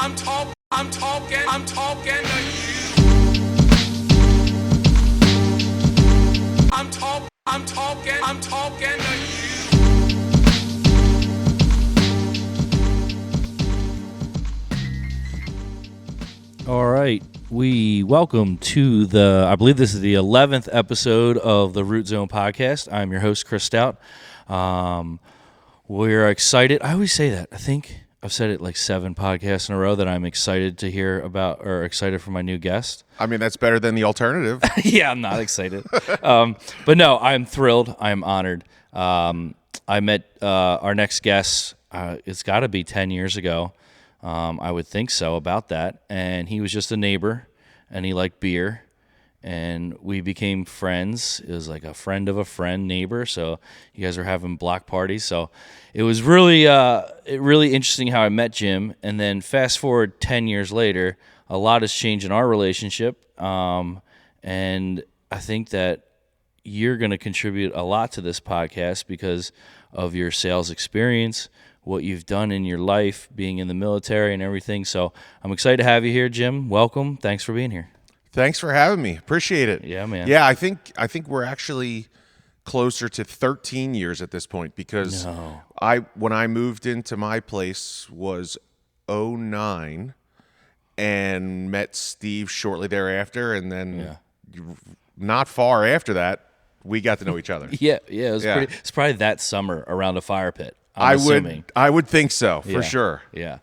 I'm talking to you. I'm talking to you. All right, we welcome to I believe this is the 11th episode of the Root Zone podcast. I'm your host, Chris Stout. We're excited. I always say that. I think I've said it like 7 podcasts in a row that I'm excited to hear about or excited for my new guest. I mean, that's better than the alternative. Yeah, I'm not excited. But no, I'm thrilled. I'm honored. I met our next guest, it's got to be 10 years ago. I would think so about that. And he was just a neighbor, and he liked beer. And we became friends. It was like a friend of a friend neighbor. So you guys were having block parties. So it was really interesting how I met Jim. And then fast forward 10 years later, a lot has changed in our relationship. And I think that you're going to contribute a lot to this podcast because of your sales experience, what you've done in your life, being in the military and everything. So I'm excited to have you here, Jim. Welcome. Thanks for being here. Thanks for having me. Appreciate it. Yeah, man. Yeah, I think we're actually closer to 13 years at this point because when I moved into my place was 2009 and met Steve shortly thereafter, and then not far after that, we got to know each other. Yeah. It's probably that summer around a fire pit. I would think so, for sure. Yeah.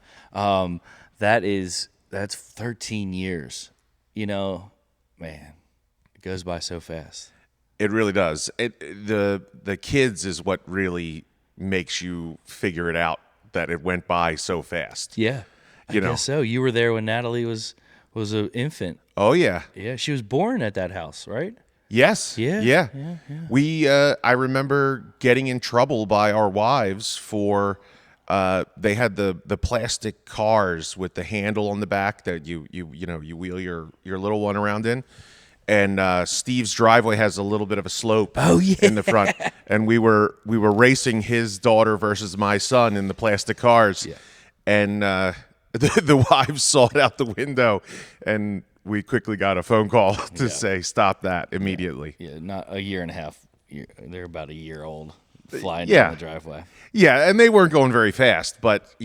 That's 13 years. You know, man, it goes by so fast. It really does. The kids is what really makes you figure it out that it went by so fast. Yeah. I guess so. You were there when Natalie was an infant. Oh, yeah. Yeah, she was born at that house, right? Yes. Yeah. We, I remember getting in trouble by our wives for, they had the plastic cars with the handle on the back that you wheel your little one around in. And Steve's driveway has a little bit of a slope in the front. And we were racing his daughter versus my son in the plastic cars. Yeah. And the wives saw it out the window, and we quickly got a phone call to say, stop that immediately. Yeah, not a year and a half. They're about a year old flying down the driveway. Yeah, and they weren't going very fast, but,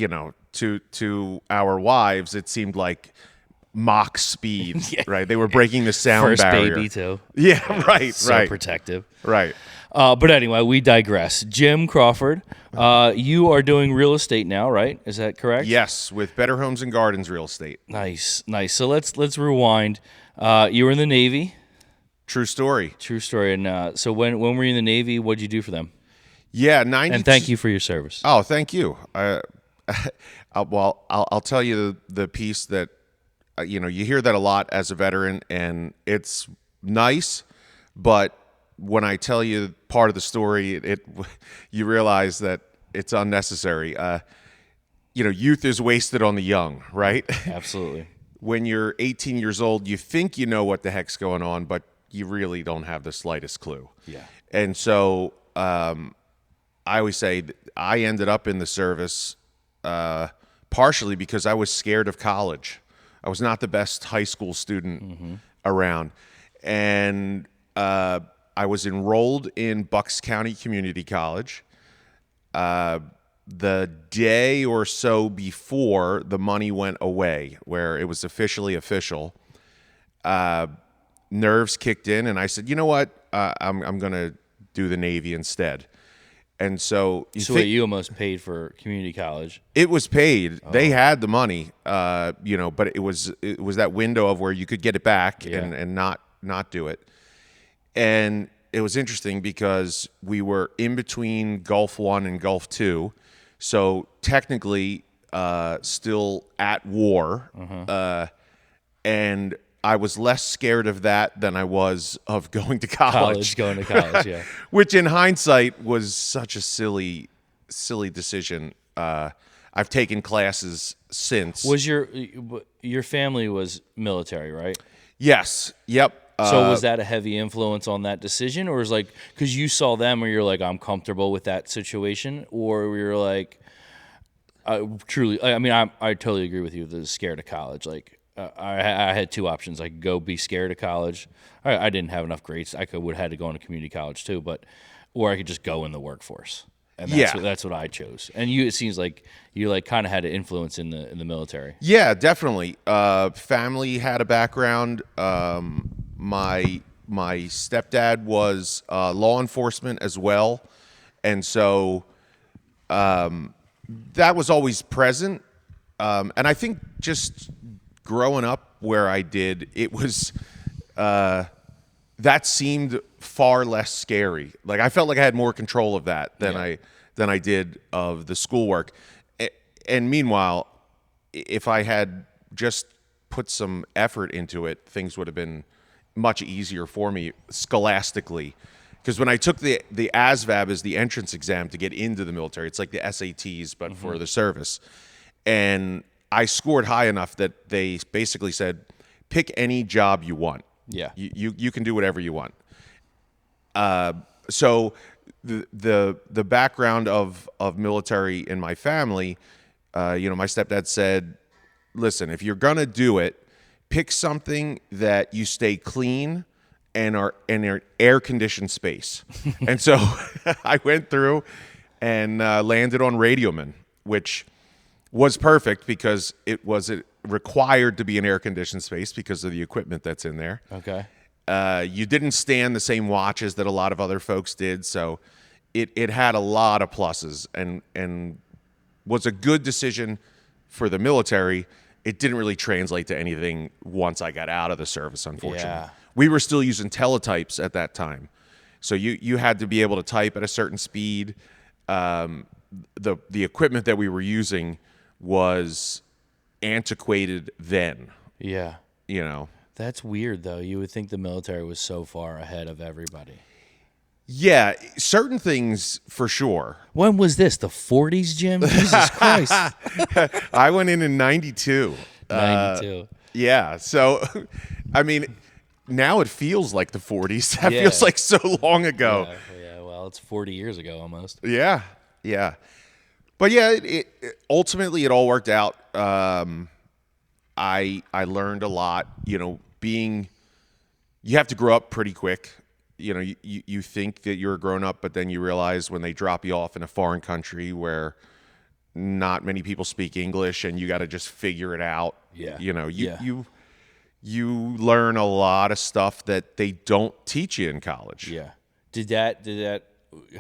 to our wives, it seemed like Mach speed, right? They were breaking the sound barrier. First baby, too. Yeah, right. So protective. Right. But anyway, we digress. Jim Crawford, you are doing real estate now, right? Is that correct? Yes, with Better Homes and Gardens Real Estate. Nice. So let's rewind. You were in the Navy. True story. And so when were you in the Navy? What did you do for them? Yeah, 90. And thank you for your service. Oh, thank you. I'll tell you the piece that you hear that a lot as a veteran, and it's nice, but when I tell you part of the story, you realize that it's unnecessary. Youth is wasted on the young, right? Absolutely. When you're 18 years old, you think you know what the heck's going on, but you really don't have the slightest clue. Yeah. And so I always say I ended up in the service partially because I was scared of college. I was not the best high school student around. And I was enrolled in Bucks County Community College. The day or so before the money went away, where it was officially official, nerves kicked in, and I said, you know what? I'm going to do the Navy instead. And so you almost paid for community college. It was paid. Oh. They had the money, but it was that window of where you could get it back and not do it. And it was interesting because we were in between Gulf 1 and Gulf 2, so technically still at war, and I was less scared of that than I was of going to college. Yeah. Which in hindsight was such a silly decision. I've taken classes since. Was your family was military, right? Yes. Yep. So was that a heavy influence on that decision, or was like because you saw them, or you're like, I'm comfortable with that situation, or we were like, truly, I mean, I totally agree with you. The scared of college. Like, I had two options. I could go be scared of college. I didn't have enough grades. Would have had to go into community college too, or I could just go in the workforce. And that's what I chose. And it seems like you like kind of had an influence in the military. Yeah, definitely. Family had a background. My stepdad was law enforcement as well, and so that was always present. And I think just growing up where I did, it was that seemed far less scary. Like I felt like I had more control of that than I did of the schoolwork. And meanwhile, if I had just put some effort into it, things would have been much easier for me scholastically. Because when I took the ASVAB as the entrance exam to get into the military, it's like the SATs, but for the service. And I scored high enough that they basically said, pick any job you want. Yeah. You can do whatever you want. So the background of military in my family, my stepdad said, listen, if you're gonna do it, pick something that you stay clean and are in an air conditioned space. And so I went through and landed on radioman, which was perfect because it was required to be an air conditioned space because of the equipment that's in there. Okay. You didn't stand the same watches that a lot of other folks did, so it had a lot of pluses and was a good decision for the military. It didn't really translate to anything once I got out of the service, unfortunately. Yeah. We were still using teletypes at that time, so you had to be able to type at a certain speed. The equipment that we were using was antiquated then. Yeah. That's weird, though. You would think the military was so far ahead of everybody. Yeah, certain things for sure. When was this? The 40s, Jim? Jesus Christ. I went in 92. 92. Yeah, so, I mean, now it feels like the 40s. That feels like so long ago. Yeah, well, it's 40 years ago almost. Yeah. But yeah, ultimately it all worked out. I learned a lot, you have to grow up pretty quick. You think that you're a grown up, but then you realize when they drop you off in a foreign country where not many people speak English and you got to just figure it out. Yeah. You learn a lot of stuff that they don't teach you in college. Yeah. Did that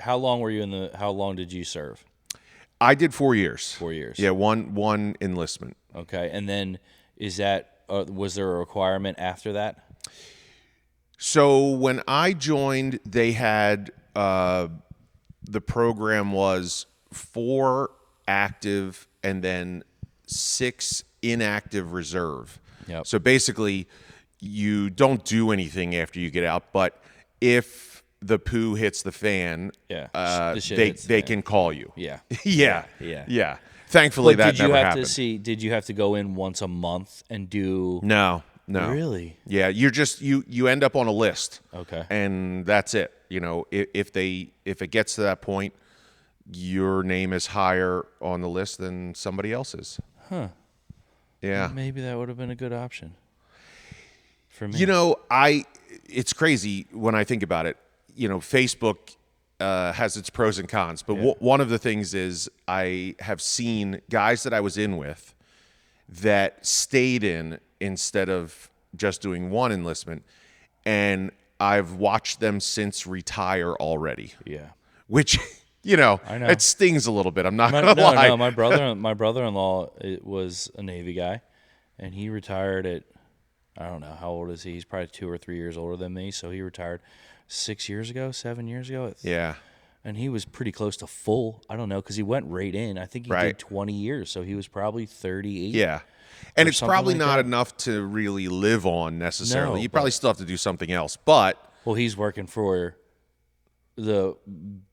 how long did you serve? I did 4 years. 4 years. Yeah, one enlistment. Okay. And then was there a requirement after that? So when I joined, they had the program was 4 active and then 6 inactive reserve. Yep. So basically, you don't do anything after you get out, but if the poo hits the fan, they can call you. Yeah. yeah. Thankfully, that never happened. Did you have to go in once a month and do? No. Really? Yeah, you're just you end up on a list. Okay. And that's it. If it gets to that point, your name is higher on the list than somebody else's. Huh. Yeah. Maybe that would have been a good option for me. It's crazy when I think about it. Facebook has its pros and cons, but one of the things is I have seen guys that I was in with that stayed in instead of just doing one enlistment, and I've watched them since retire already. Yeah. Which, I know. it stings a little bit. I'm not gonna lie. No, my brother-in-law was a Navy guy, and he retired at, I don't know, how old is he? He's probably 2 or 3 years older than me, so he retired 7 years ago. Yeah. And he was pretty close to full. I don't know, because he went right in. I think he did 20 years, so he was probably 38. Yeah. And it's probably like not that. enough to really live on necessarily. No, you probably still have to do something else. But well, he's working for the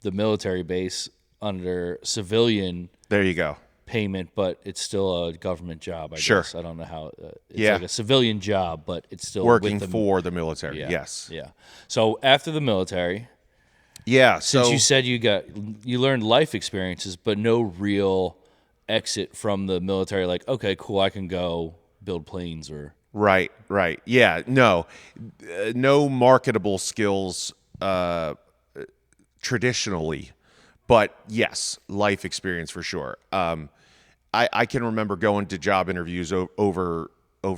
military base under civilian there you go. payment, but it's still a government job, I Sure. guess. I don't know how. It's Yeah. like a civilian job, but it's still Working with for the military. Yeah. Yes. Yeah. So after the military, Yeah. since So you said you learned life experiences, but no real exit from the military like, okay, cool, I can go build planes or Right. Yeah, no. No marketable skills traditionally, but yes, life experience for sure. I can remember going to job interviews over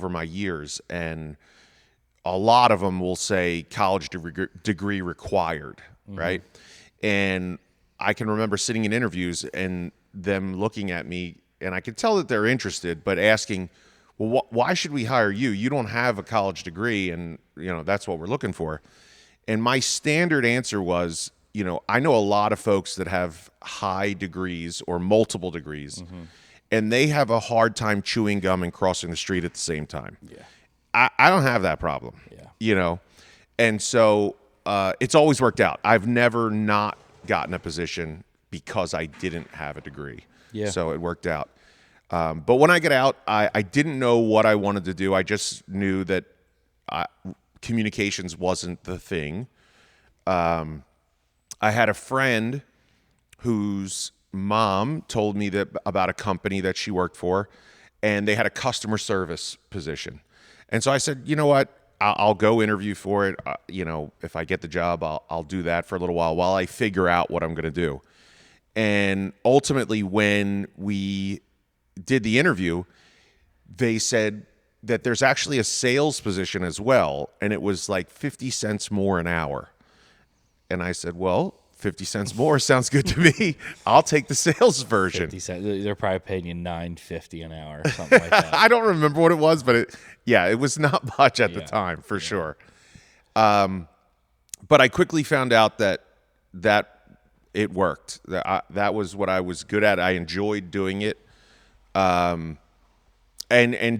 my years, and a lot of them will say college degree required, right? And I can remember sitting in interviews and them looking at me, and I could tell that they're interested, but asking, well, why should we hire you? You don't have a college degree, and that's what we're looking for. And my standard answer was, I know a lot of folks that have high degrees or multiple degrees, and they have a hard time chewing gum and crossing the street at the same time. yeah. I don't have that problem. Yeah. And so it's always worked out. I've never not gotten a position because I didn't have a degree. Yeah. So it worked out. But when I got out, I didn't know what I wanted to do. I just knew that communications wasn't the thing. I had a friend whose mom told me that about a company that she worked for, and they had a customer service position. And so I said, you know what? I'll go interview for it. If I get the job, I'll do that for a little while I figure out what I'm going to do. And ultimately, when we did the interview, they said that there's actually a sales position as well, and it was like 50 cents more an hour. And I said, well, 50 cents more sounds good to me. I'll take the sales version. 50 cents. They're probably paying you $9.50 an hour or something like that. I don't remember what it was, but it was not much at the time, for sure. But I quickly found out that it worked. That was what I was good at. I enjoyed doing it, and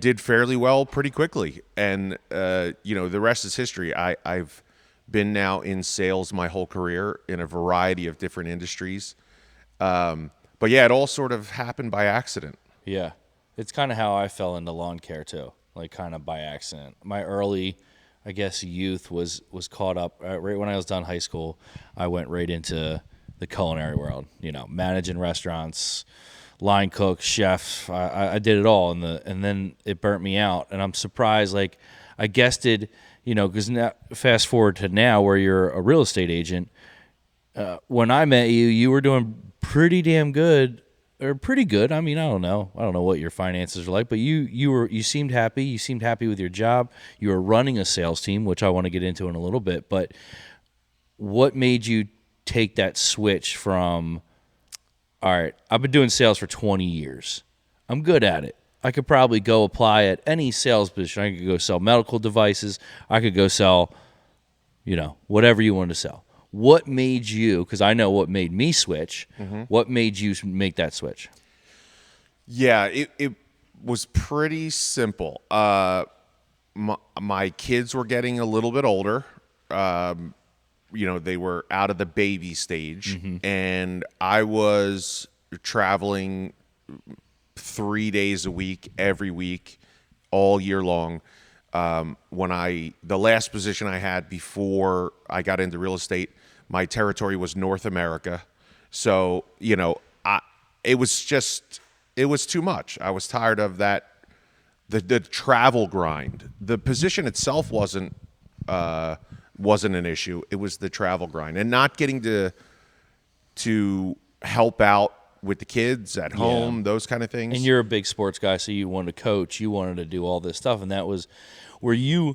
did fairly well pretty quickly. And the rest is history. I've been now in sales my whole career in a variety of different industries. But yeah, it all sort of happened by accident. Yeah. It's kind of how I fell into lawn care too, like kind of by accident. My early, I guess, youth was caught up right when I was done high school. I went right into the culinary world, managing restaurants, line cook, chef. I did it all, and then it burnt me out. And I'm surprised, like I guessed it, because now fast forward to now where you're a real estate agent. When I met you, you were doing pretty damn good, or pretty good. I mean, I don't know what your finances are like, but you seemed happy. You seemed happy with your job. You were running a sales team, which I want to get into in a little bit. But what made you take that switch from, all right, I've been doing sales for 20 years. I'm good at it. I could probably go apply at any sales position. I could go sell medical devices. I could go sell, whatever you wanted to sell. What made you, because I know what made me switch, what made you make that switch? Yeah, it was pretty simple. My kids were getting a little bit older. They were out of the baby stage, and I was traveling 3 days a week, every week, all year long. The last position I had before I got into real estate, my territory was North America. So, it was too much. I was tired of that, the travel grind. The position itself wasn't an issue. It was the travel grind and not getting to help out with the kids at home, those kind of things. And you're a big sports guy, so you wanted to coach, you wanted to do all this stuff, and that was, you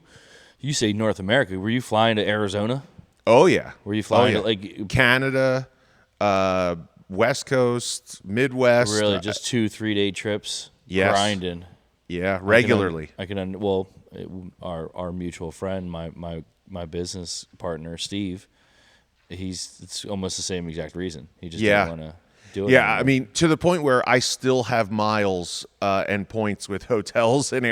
say North America, were you flying to Arizona? Oh yeah. Were you flying to like Canada, West Coast, Midwest? Really, just 2-3 day trips? Yes. Grinding. Yeah, regularly. Our mutual friend, my business partner, Steve, it's almost the same exact reason. He just didn't want to do it. Yeah, anymore. I mean, to the point where I still have miles and points with hotels and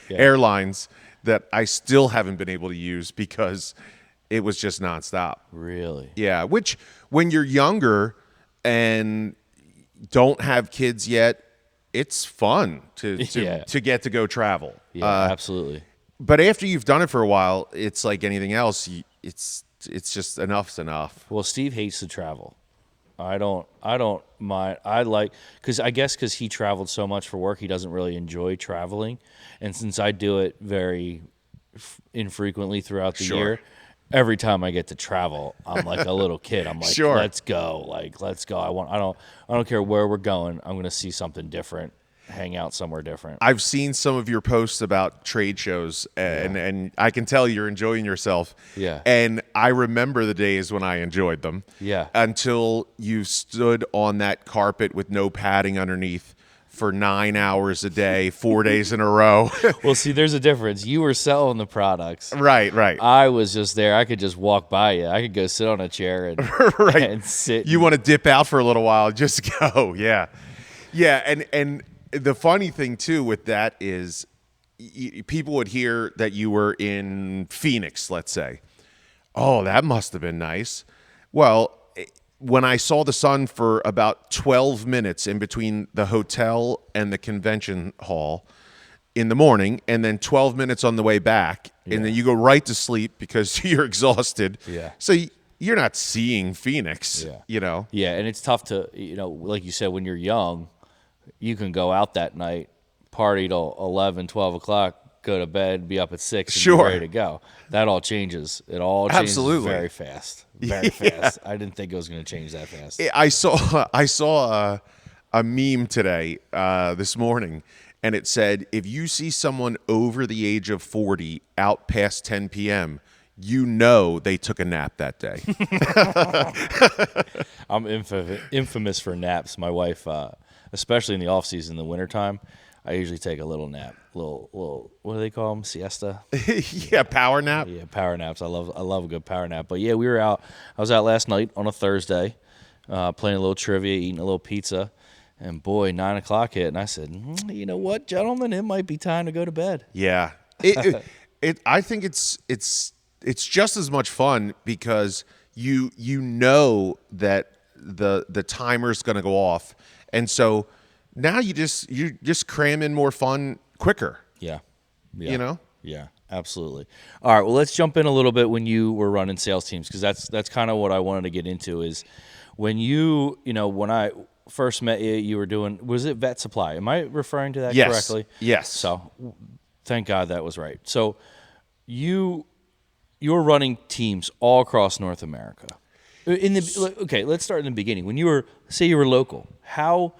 airlines that I still haven't been able to use because it was just nonstop. Really? Yeah, which when you're younger and don't have kids yet, it's fun to get to go travel. Yeah, absolutely. But after you've done it for a while, it's like anything else. It's just enough's enough. Well, Steve hates to travel. I don't mind. I like because he traveled so much for work, he doesn't really enjoy traveling, and since I do it very infrequently throughout the Sure. year, every time I get to travel, I'm like a little kid. I'm like, Sure. let's go, let's go. I don't care where we're going. I'm gonna see something different, hang out somewhere different. I've seen some of your posts about trade shows, and I can tell you're enjoying yourself. Yeah. And I remember the days when I enjoyed them. Yeah. Until you stood on that carpet with no padding underneath for 9 hours a day, 4 days in a row. Well, see, there's a difference. You were selling the products. Right. I was just there. I could just walk by you. I could go sit on a chair and Right. and sit. You want to dip out for a little while, just go. Yeah. Yeah. And the funny thing, too, with that is people would hear that you were in Phoenix, let's say. Oh, that must have been nice. Well, when I saw the sun for about 12 minutes in between the hotel and the convention hall in the morning, and then 12 minutes on the way back, and then you go right to sleep because you're exhausted. Yeah. So you're not seeing Phoenix, you know? Yeah, and it's tough to, like you said, when you're young, you can go out that night, party till 11, 12 o'clock, go to bed, be up at 6, and Sure. be ready to go. That all changes. It all changes Absolutely. very fast. Very fast. I didn't think it was going to change that fast. I saw a meme today, this morning, and it said, if you see someone over the age of 40 out past 10 p.m., you know they took a nap that day. I'm infamous for naps. My wife, especially in the off season, the wintertime, I usually take a little nap, little what do they call them? Siesta. Yeah, power nap. Yeah, power naps. I love a good power nap. But yeah, we were out. I was out last night on a Thursday, playing a little trivia, eating a little pizza, and boy, 9 o'clock hit, and I said, you know what, gentlemen, it might be time to go to bed. Yeah, I think it's just as much fun because you know that the timer's going to go off, and so now you just cram in more fun quicker. Yeah. You know. Yeah, absolutely. All right, well, let's jump in a little bit when you were running sales teams, because that's kind of what I wanted to get into is when when I first met you, you were doing, was it vet supply? Am I referring to that correctly? Yes. So thank God that was right. So you were running teams all across North America. Okay, let's start in the beginning. When you were local, how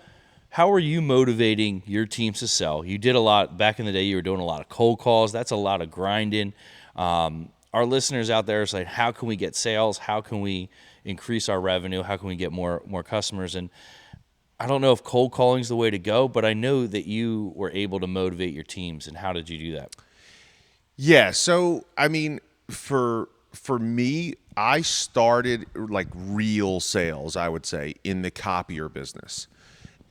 were you motivating your teams to sell? You did a lot back in the day. You were doing a lot of cold calls. That's a lot of grinding. Our listeners out there are saying, how can we get sales? How can we increase our revenue? How can we get more customers? And I don't know if cold calling is the way to go, but I know that you were able to motivate your teams. And how did you do that? Yeah. So I mean, for me, I started like real sales, I would say, in the copier business.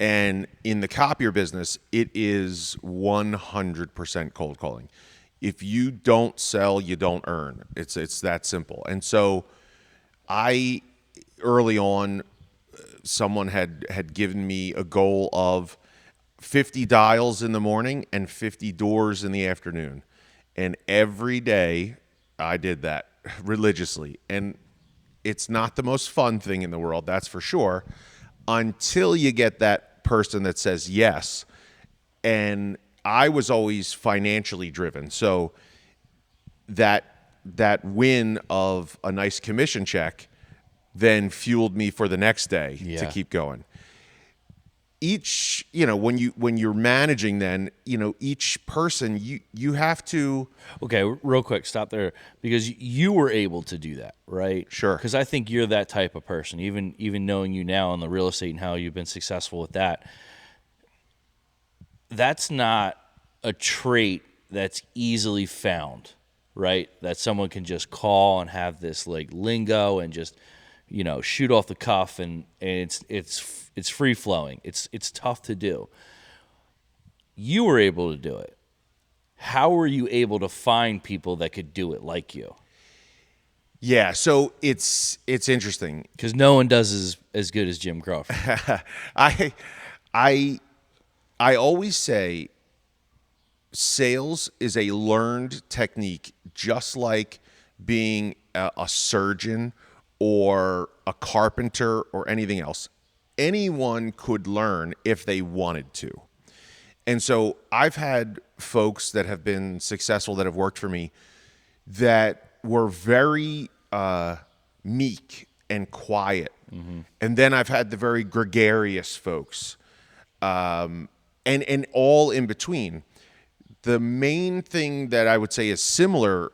And in the copier business, it is 100% cold calling. If you don't sell, you don't earn. It's that simple. And so early on, someone had given me a goal of 50 dials in the morning and 50 doors in the afternoon. And every day I did that religiously. And it's not the most fun thing in the world, that's for sure, until you get that person that says yes. And I was always financially driven. So that win of a nice commission check then fueled me for the next day to keep going. Each, when you're managing, then, each person, you have to. Okay, real quick, stop there, because you were able to do that, right? Sure. Because I think you're that type of person, even knowing you now in the real estate and how you've been successful with that. That's not a trait that's easily found, right? That someone can just call and have this like lingo and just, shoot off the cuff, and it's free flowing. It's tough to do. You were able to do it. How were you able to find people that could do it like you? Yeah, so it's interesting because no one does as good as Jim Crawford. I always say sales is a learned technique, just like being a surgeon or a carpenter or anything else. Anyone could learn if they wanted to. And so I've had folks that have been successful that have worked for me that were very meek and quiet. And then I've had the very gregarious folks, and all in between. The main thing that I would say is similar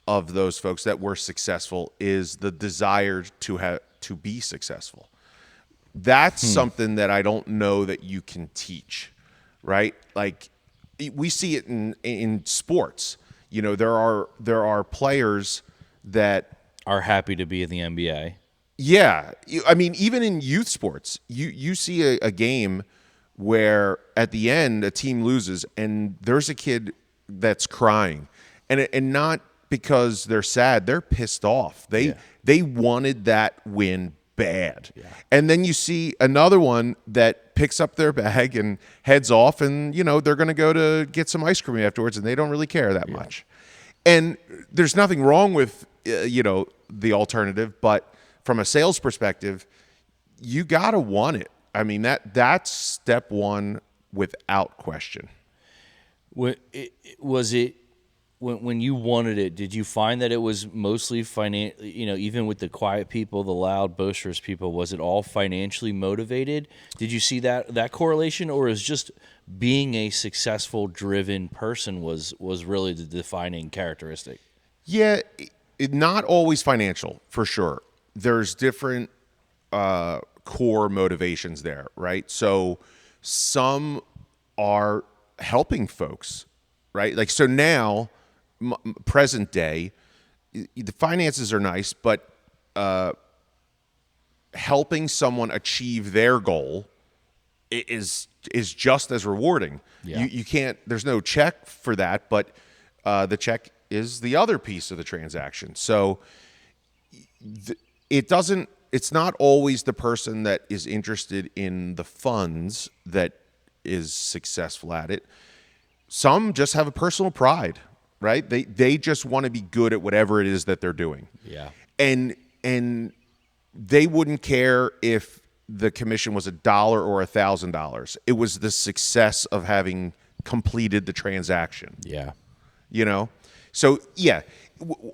of those folks that were successful is the desire to be successful. That's something that I don't know that you can teach, right? Like we see it in sports. You know, there are players that are happy to be in the NBA. Yeah, I mean, even in youth sports, you see a game where at the end a team loses and there's a kid that's crying, and not because they're sad, they're pissed off. They wanted that win bad, and then you see another one that picks up their bag and heads off, and you know they're going to go to get some ice cream afterwards, and they don't really care that much. And there's nothing wrong with the alternative, but from a sales perspective, you got to want it. I mean, that's step one without question. When you wanted it, did you find that it was mostly even with the quiet people, the loud, boisterous people, was it all financially motivated? Did you see that correlation, or is just being a successful, driven person was really the defining characteristic? Yeah, not always financial, for sure. There's different core motivations there, right? So some are helping folks, right? Like, so now, present day, the finances are nice, but helping someone achieve their goal is just as rewarding. Yeah. You can't, there's no check for that, but the check is the other piece of the transaction. So it's not always the person that is interested in the funds that is successful at it. Some just have a personal pride, right? They just want to be good at whatever it is that they're doing. Yeah. And they wouldn't care if the commission was $1 or $1,000. It was the success of having completed the transaction. Yeah. So yeah,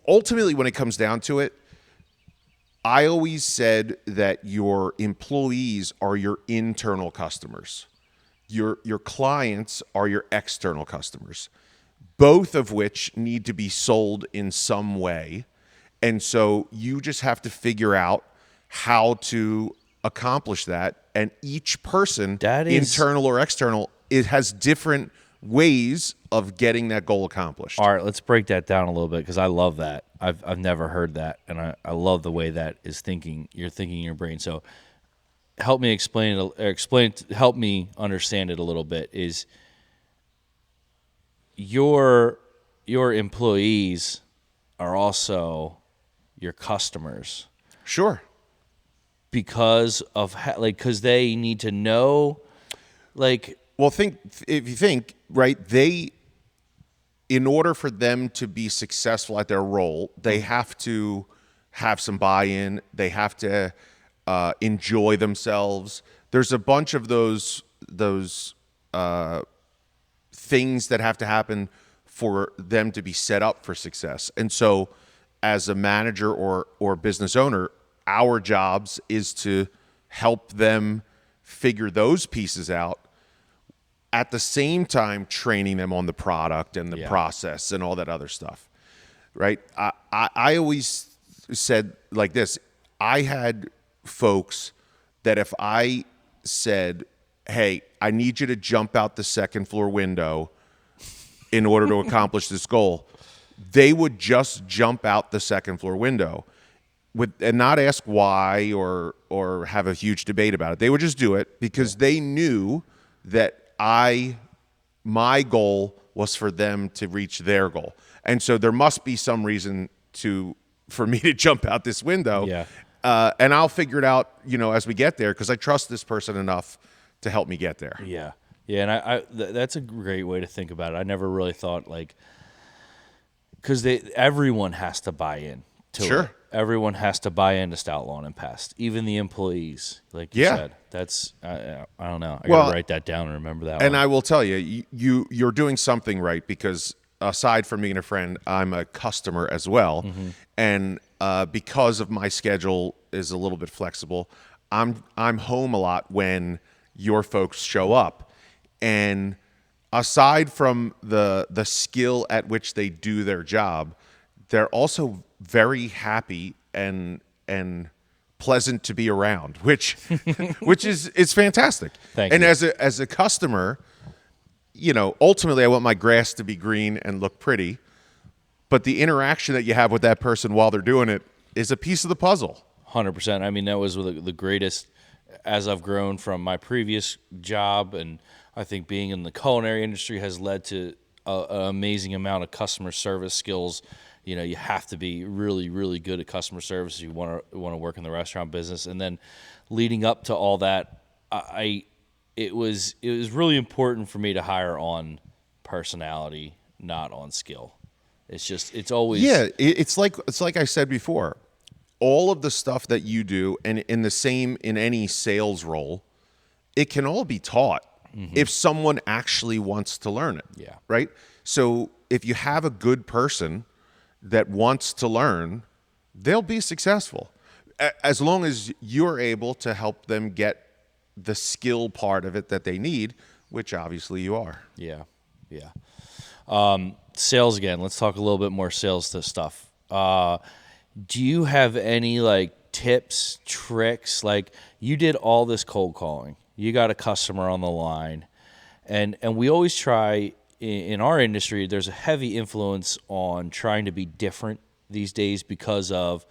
ultimately when it comes down to it, I always said that your employees are your internal customers. Your clients are your external customers, both of which need to be sold in some way. And so you just have to figure out how to accomplish that. And each person, internal or external, it has different ways of getting that goal accomplished. All right, let's break that down a little bit, because I love that. I've never heard that, and I love the way that is thinking. You're thinking in your brain. So help me help me understand it a little bit. Is your employees are also your customers? Sure. Because of because they need to know, like. Well, if you think, right, in order for them to be successful at their role, they have to have some buy-in. They have to enjoy themselves. There's a bunch of those things that have to happen for them to be set up for success. And so as a manager or business owner, our jobs is to help them figure those pieces out, at the same time training them on the product and the process and all that other stuff, right? I always said like this. I had folks that if I said, hey, I need you to jump out the second floor window in order to accomplish this goal, they would just jump out the second floor window and not ask why or have a huge debate about it. They would just do it because they knew that my goal was for them to reach their goal. And so there must be some reason for me to jump out this window. Yeah. And I'll figure it out, as we get there, because I trust this person enough to help me get there. Yeah. Yeah. And that's a great way to think about it. I never really thought because everyone has to buy in. to Sure. it. Everyone has to buy into Stout Lawn and Pest, even the employees, like you Yeah. said. That's I don't know. I Well, gotta write that down and remember that And one. I will tell you, you're doing something right, because aside from being a friend, I'm a customer as well, and because of my schedule is a little bit flexible, I'm home a lot when your folks show up, and aside from the skill at which they do their job, they're also very happy and pleasant to be around, which which is fantastic. Thank and you. as a customer, ultimately I want my grass to be green and look pretty, but the interaction that you have with that person while they're doing it is a piece of the puzzle. 100%. I mean, that was the greatest as I've grown from my previous job, and I think being in the culinary industry has led to an amazing amount of customer service skills. You have to be really, really good at customer service if you want to work in the restaurant business. And then leading up to all that, it was really important for me to hire on personality, not on skill. It's always It's like I said before, all of the stuff that you do, and in any sales role, it can all be taught if someone actually wants to learn it. Yeah. Right. So if you have a good person that wants to learn, they'll be successful, as long as you're able to help them get the skill part of it that they need, which obviously you are. Yeah. Sales again. Let's talk a little bit more sales stuff. Do you have any tips, tricks? Like, you did all this cold calling. You got a customer on the line, and we always try in our industry. There's a heavy influence on trying to be different these days because of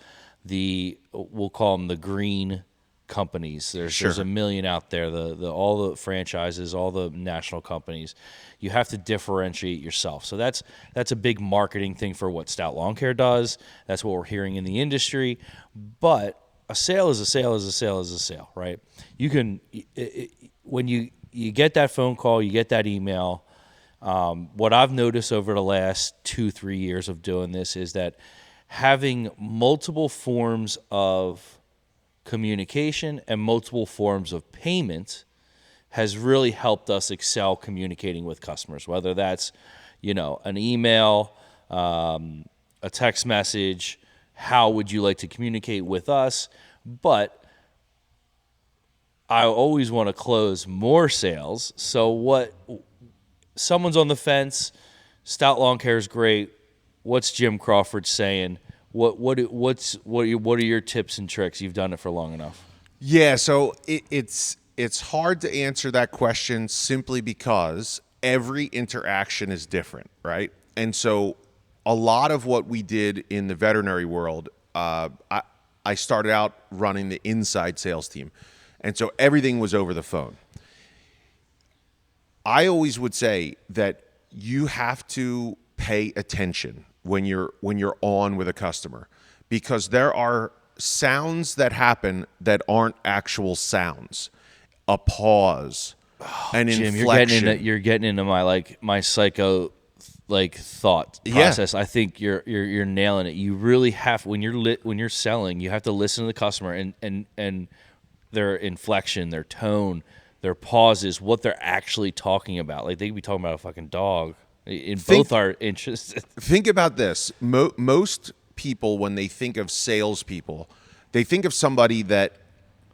we'll call them the green companies. There's a million out there. All the franchises, all the national companies. You have to differentiate yourself. So that's a big marketing thing for what Stout Lawn Care does. That's what we're hearing in the industry. But a sale is a sale is a sale is a sale, right? You can when you get that phone call, you get that email. What I've noticed over the last 2-3 years of doing this is that having multiple forms of communication and multiple forms of payment has really helped us excel communicating with customers, whether that's, an email, a text message. How would you like to communicate with us? But I always want to close more sales. So someone's on the fence, Stout Lawn Care is great. What's Jim Crawford saying? What are your tips and tricks? You've done it for long enough. Yeah, so it's hard to answer that question simply because every interaction is different, right? And so a lot of what we did in the veterinary world, I started out running the inside sales team, and so everything was over the phone. I always would say that you have to pay attention when you're on with a customer, because there are sounds that happen that aren't actual sounds. A pause, an Jim, inflection. you're getting into my psycho thought process. I think you're nailing it. You really have, when you're selling, you have to listen to the customer and their inflection, their tone, their pauses, what they're actually talking about. Like, they could be talking about a fucking dog. Both are interested. Think about this. Most people, when they think of salespeople, they think of somebody that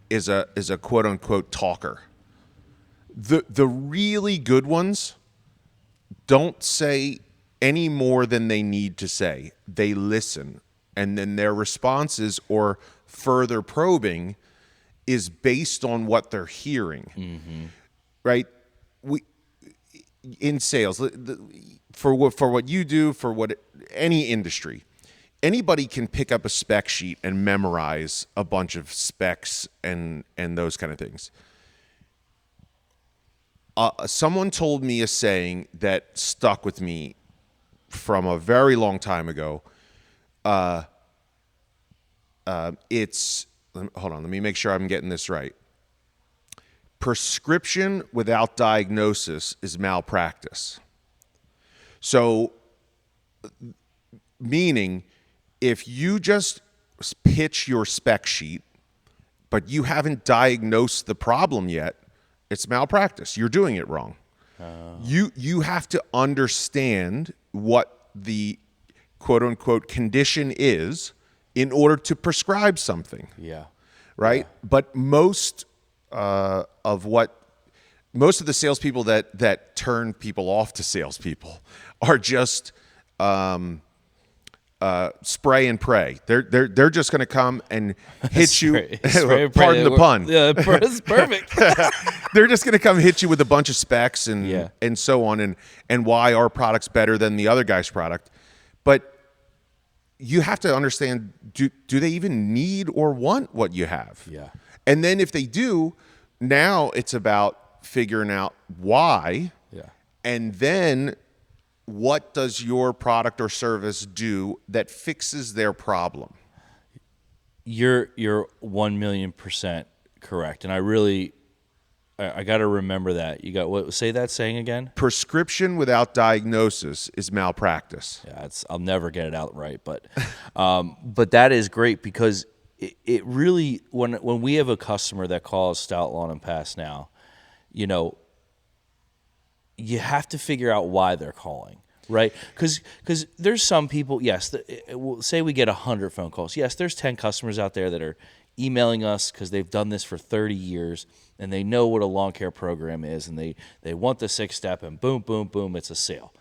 is a quote unquote talker. The really good ones don't say any more than they need to say. They listen, and then their responses or further probing is based on what they're hearing. Right? In sales, for what you do, for what any industry, anybody can pick up a spec sheet and memorize a bunch of specs and those kind of things. Someone told me a saying that stuck with me from a very long time ago. Hold on, let me make sure I'm getting this right. Prescription without diagnosis is malpractice. So, meaning, if you just pitch your spec sheet, but you haven't diagnosed the problem yet, it's malpractice. You're doing it wrong. You have to understand what the quote unquote condition is in order to prescribe something. Yeah. Right. Yeah. But most of the salespeople that turn people off to salespeople are just spray and pray. They're just going to come and hit you. Pardon the pun. Yeah, it's perfect. They're just going to come hit you with a bunch of specs and so on, and why our product's better than the other guy's product. But you have to understand: do they even need or want what you have? Yeah. And then if they do, now it's about figuring out why. Yeah. And then what does your product or service do that fixes their problem? You're 1,000,000% correct, and I got to remember that. You got what? Say that saying again. Prescription without diagnosis is malpractice. Yeah, I'll never get it out right, but that is great because it really when we have a customer that calls Stout Lawn and Pass now, you know, you have to figure out why they're calling, right? Because there's some people, yes, say we get 100 phone calls. Yes, there's 10 customers out there that are emailing us because they've done this for 30 years and they know what a lawn care program is and they want the 6-step and boom, boom, boom, it's a sale.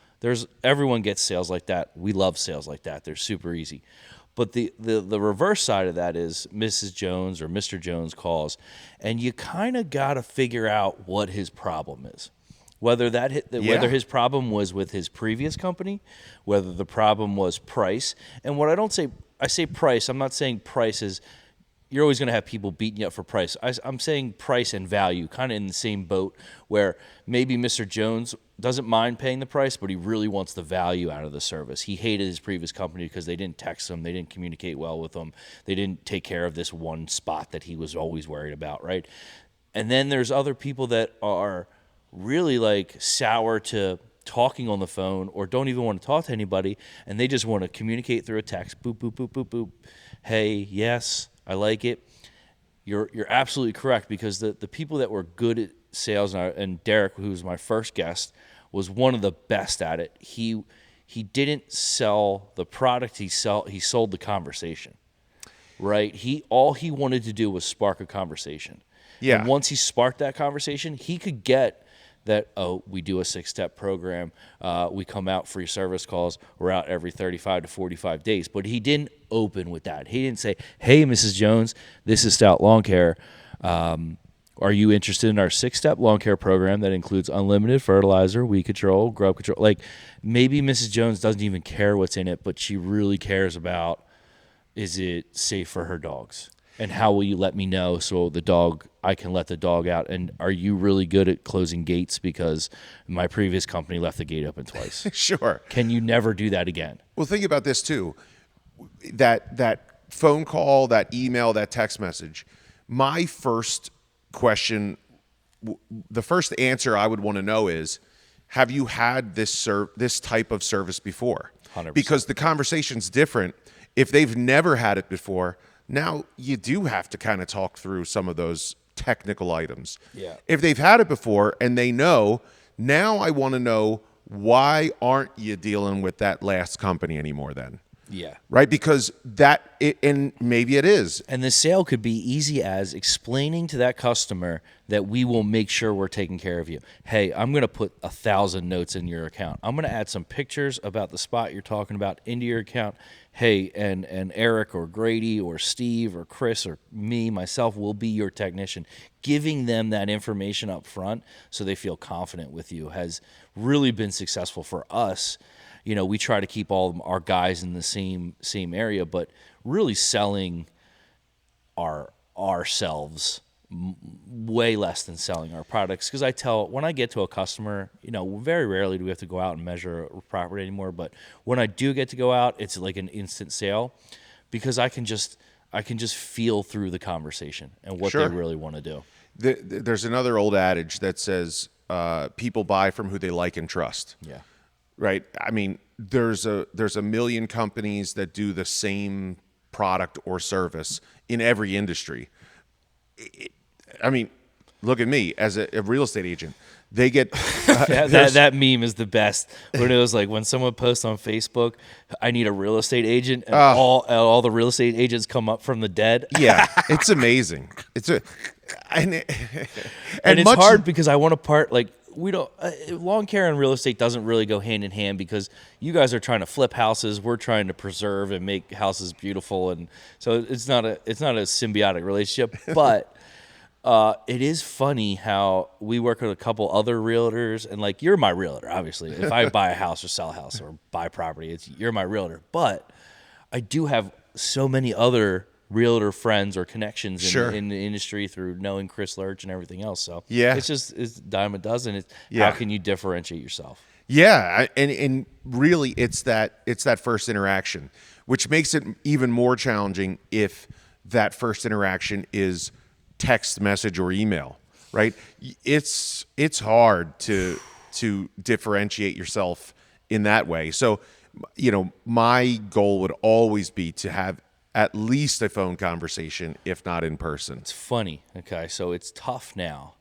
Everyone gets sales like that. We love sales like that. They're super easy. But the reverse side of that is Mrs. Jones or Mr. Jones calls, and you kind of got to figure out what his problem is. Whether whether his problem was with his previous company, whether the problem was price. And what I say price, I'm not saying price is, you're always going to have people beating you up for price. I'm saying price and value, kind of in the same boat, where maybe Mr. Jones doesn't mind paying the price, but he really wants the value out of the service. He hated his previous company because they didn't text him, they didn't communicate well with him, they didn't take care of this one spot that he was always worried about, right? And then there's other people that are really like sour to talking on the phone or don't even want to talk to anybody, and they just want to communicate through a text. Boop, boop, boop, boop, boop. Hey, yes, I like it. You're absolutely correct, because the people that were good at sales, and Derek, who was my first guest, was one of the best at it. He didn't sell the product, he sold the conversation. Right? All he wanted to do was spark a conversation. Yeah. And once he sparked that conversation, he could get that, we do a 6-step program. We come out, free service calls. We're out every 35 to 45 days. But he didn't open with that. He didn't say, hey, Mrs. Jones, this is Stout Lawn Care. Are you interested in our 6-step lawn care program that includes unlimited fertilizer, weed control, grub control? Like, maybe Mrs. Jones doesn't even care what's in it, but she really cares about, is it safe for her dogs? And how will you let me know so I can let the dog out? And are you really good at closing gates? Because my previous company left the gate open twice. Sure. Can you never do that again? Well, think about this too. That phone call, that email, that text message. My first question, the first answer I would want to know is, have you had this type of service before? 100%. Because the conversation's different. If they've never had it before, now you do have to kind of talk through some of those technical items. Yeah. If they've had it before and they know, now I want to know, why aren't you dealing with that last company anymore then? Yeah. Right? Because and maybe it is. And the sale could be easy as explaining to that customer that we will make sure we're taking care of you. Hey, I'm going to put 1,000 notes in your account. I'm going to add some pictures about the spot you're talking about into your account. Hey, and Eric or Grady or Steve or Chris or myself will be your technician. Giving them that information up front so they feel confident with you has really been successful for us. You know, we try to keep all our guys in the same area, but really selling ourselves way less than selling our products. Because when I get to a customer, you know, very rarely do we have to go out and measure a property anymore. But when I do get to go out, it's like an instant sale, because I can just feel through the conversation and what Sure. they really want to do. There's another old adage that says people buy from who they like and trust. Yeah. Right? I mean, there's a million companies that do the same product or service in every industry. I mean, look at me as a real estate agent. They get that meme is the best. When it was like when someone posts on Facebook, "I need a real estate agent," and all the real estate agents come up from the dead. Yeah, it's amazing. And it's hard because I want to part like we don't lawn care and real estate doesn't really go hand in hand because you guys are trying to flip houses, we're trying to preserve and make houses beautiful, and so it's not a symbiotic relationship, but. It is funny how we work with a couple other realtors, and like you're my realtor, obviously. If I buy a house or sell a house or buy property, you're my realtor. But I do have so many other realtor friends or connections in the industry through knowing Chris Lurch and everything else. So it's dime a dozen. How can you differentiate yourself? Yeah, and really, it's that first interaction, which makes it even more challenging if that first interaction is text message or email, right? It's hard to differentiate yourself in that way. So, my goal would always be to have at least a phone conversation, if not in person. It's funny. Okay, so it's tough now.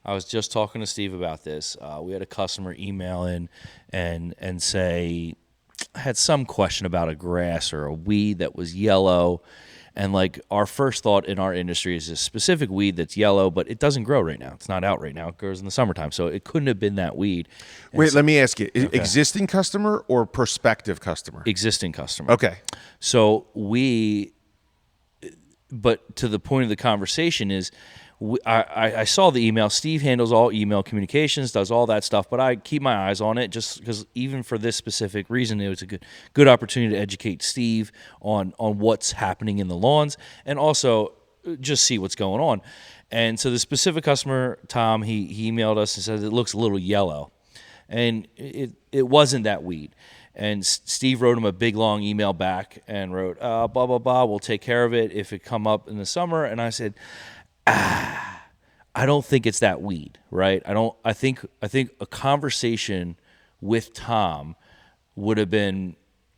I was just talking to Steve about this. We had a customer email in and say, had some question about a grass or a weed that was yellow. And like our first thought in our industry is a specific weed that's yellow, but it doesn't grow right now. It's not out right now. It grows in the summertime. So it couldn't have been that weed. Wait, let me ask you, existing customer or prospective customer? Existing customer. Okay. So but to the point of the conversation is, I saw the email. Steve handles all email communications, does all that stuff, but I keep my eyes on it just because even for this specific reason, it was a good opportunity to educate Steve on what's happening in the lawns and also just see what's going on. And so the specific customer, Tom, he emailed us and said it looks a little yellow, and it wasn't that weed. And Steve wrote him a big long email back and wrote blah blah blah. We'll take care of it if it come up in the summer. And I said, I don't think it's that weed, right? I think a conversation with Tom would have been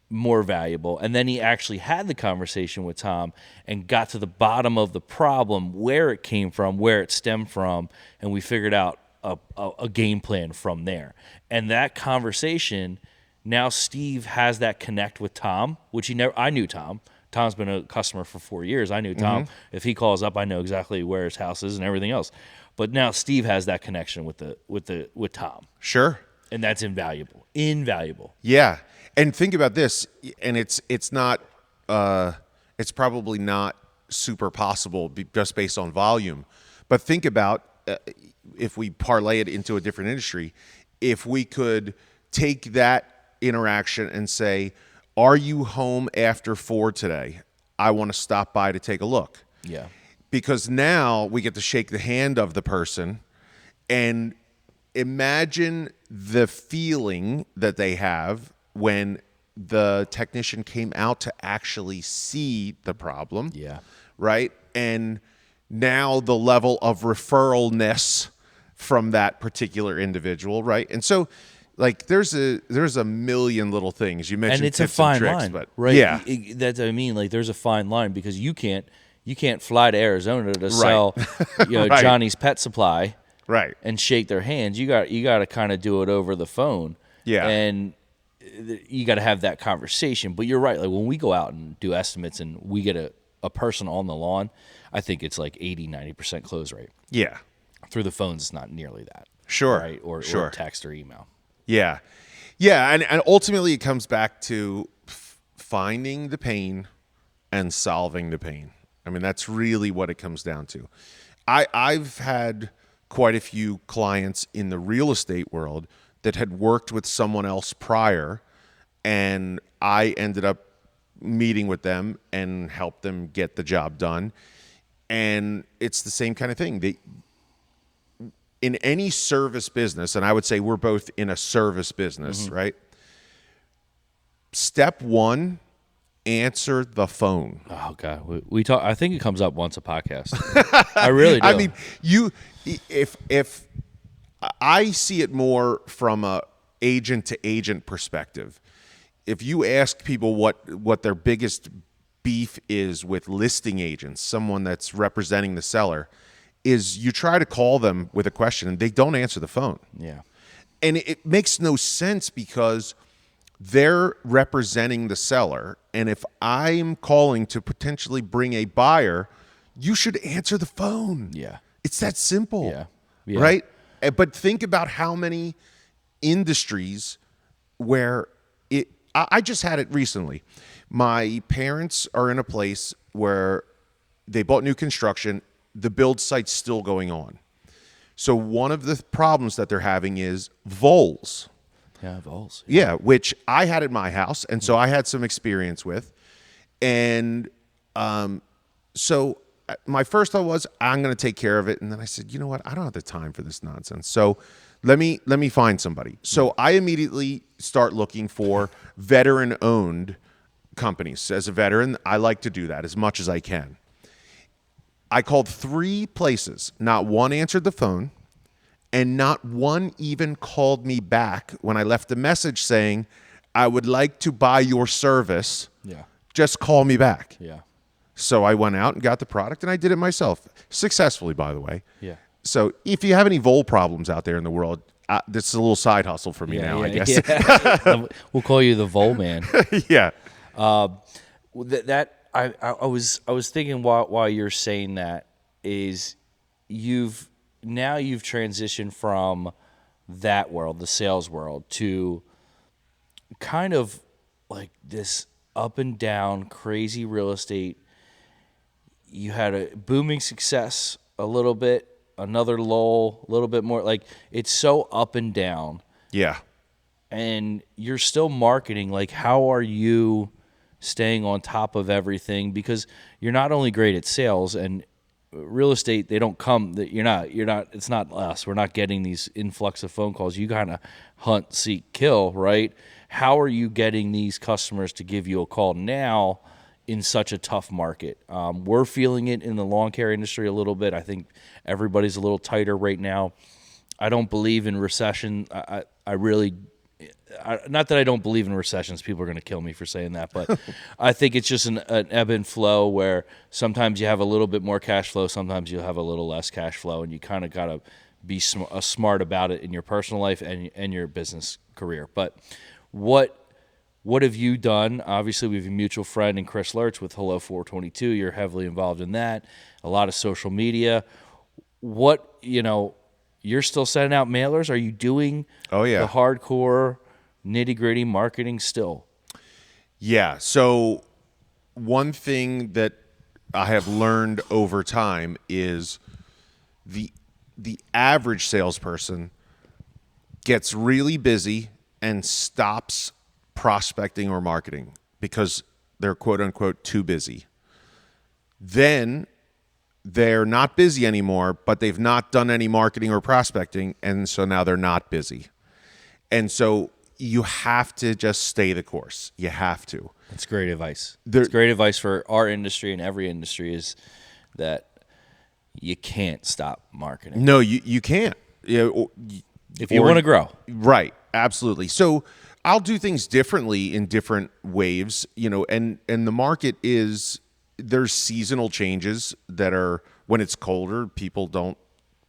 more valuable. And then he actually had the conversation with Tom and got to the bottom of the problem, where it came from, where it stemmed from, and we figured out a game plan from there. And that conversation, now Steve has that connect with Tom, which I knew Tom. Tom's been a customer for 4 years. I knew Tom. Mm-hmm. If he calls up, I know exactly where his house is and everything else. But now Steve has that connection with Tom. Sure. And that's invaluable. Invaluable. Yeah. And think about this, and it's not it's probably not super possible just based on volume. But think about if we parlay it into a different industry, if we could take that interaction and say, are you home after 4 today? I want to stop by to take a look. Yeah. Because now we get to shake the hand of the person and imagine the feeling that they have when the technician came out to actually see the problem. Yeah. Right? And now the level of referralness from that particular individual, right? And so like there's a million little things you mentioned, and it's a fine line, but right? Yeah, that's what I mean. Like there's a fine line because you can't fly to Arizona to sell right. Johnny's Pet Supply, right? And shake their hands. You got to kind of do it over the phone, yeah. And you got to have that conversation. But you're right. Like when we go out and do estimates and we get a person on the lawn, I think it's like 80-90% close rate. Yeah, through the phones, it's not nearly that. Sure, right? Or text or email. Yeah. Yeah. And ultimately it comes back to finding the pain and solving the pain. I mean, that's really what it comes down to. I've had quite a few clients in the real estate world that had worked with someone else prior, and I ended up meeting with them and helped them get the job done. And it's the same kind of thing. In any service business, and I would say we're both in a service business, mm-hmm. right? Step one, answer the phone. Oh God, we talk. I think it comes up once a podcast. I really do. I mean, if I see it more from a agent to agent perspective, if you ask people what their biggest beef is with listing agents, someone that's representing the seller, is you try to call them with a question and they don't answer the phone. Yeah. And it makes no sense because they're representing the seller. And if I'm calling to potentially bring a buyer, you should answer the phone. Yeah. It's that simple. Yeah. Yeah. Right? But think about how many industries where I just had it recently. My parents are in a place where they bought new construction. The build site's still going on. So one of the problems that they're having is voles. Yeah, voles. Yeah, which I had at my house, and so I had some experience with. And so my first thought was, I'm going to take care of it. And then I said, you know what? I don't have the time for this nonsense. So let me find somebody. So I immediately start looking for veteran-owned companies. As a veteran, I like to do that as much as I can. I called 3 places. Not one answered the phone, and not one even called me back when I left a message saying, I would like to buy your service. Yeah. Just call me back. Yeah. So I went out and got the product, and I did it myself. Successfully, by the way. Yeah. So if you have any vole problems out there in the world, this is a little side hustle for me now, I guess. Yeah. We'll call you the Vole Man. Yeah. I was thinking while you're saying that is you've transitioned from that world, the sales world, to kind of like this up and down crazy real estate. You had a booming success a little bit, another lull, a little bit more. Like it's so up and down. Yeah. And you're still marketing. Like, how are you staying on top of everything? Because you're not only great at sales and real estate, they don't come that you're not, it's not us. We're not getting these influx of phone calls. You kind of hunt, seek, kill, right? How are you getting these customers to give you a call now in such a tough market? We're feeling it in the lawn care industry a little bit. I think everybody's a little tighter right now. I don't believe in recession. I really, not that I don't believe in recessions. People are going to kill me for saying that, but I think it's just an ebb and flow where sometimes you have a little bit more cash flow, sometimes you'll have a little less cash flow, and you kind of got to be smart about it in your personal life and your business career. But what have you done? Obviously, we have a mutual friend in Chris Lurch with Hello 422. You're heavily involved in that. A lot of social media. You're still sending out mailers? Are you doing the hardcore nitty-gritty marketing still? Yeah. So one thing that I have learned over time is the average salesperson gets really busy and stops prospecting or marketing because they're quote unquote too busy. Then they're not busy anymore, but they've not done any marketing or prospecting, and so now they're not busy. And so you have to just stay the course. You have to. That's great advice. It's great advice for our industry and every industry is that you can't stop marketing. No, you can't. If you want to grow. Right. Absolutely. So I'll do things differently in different waves, and the market there's seasonal changes that are when it's colder, people don't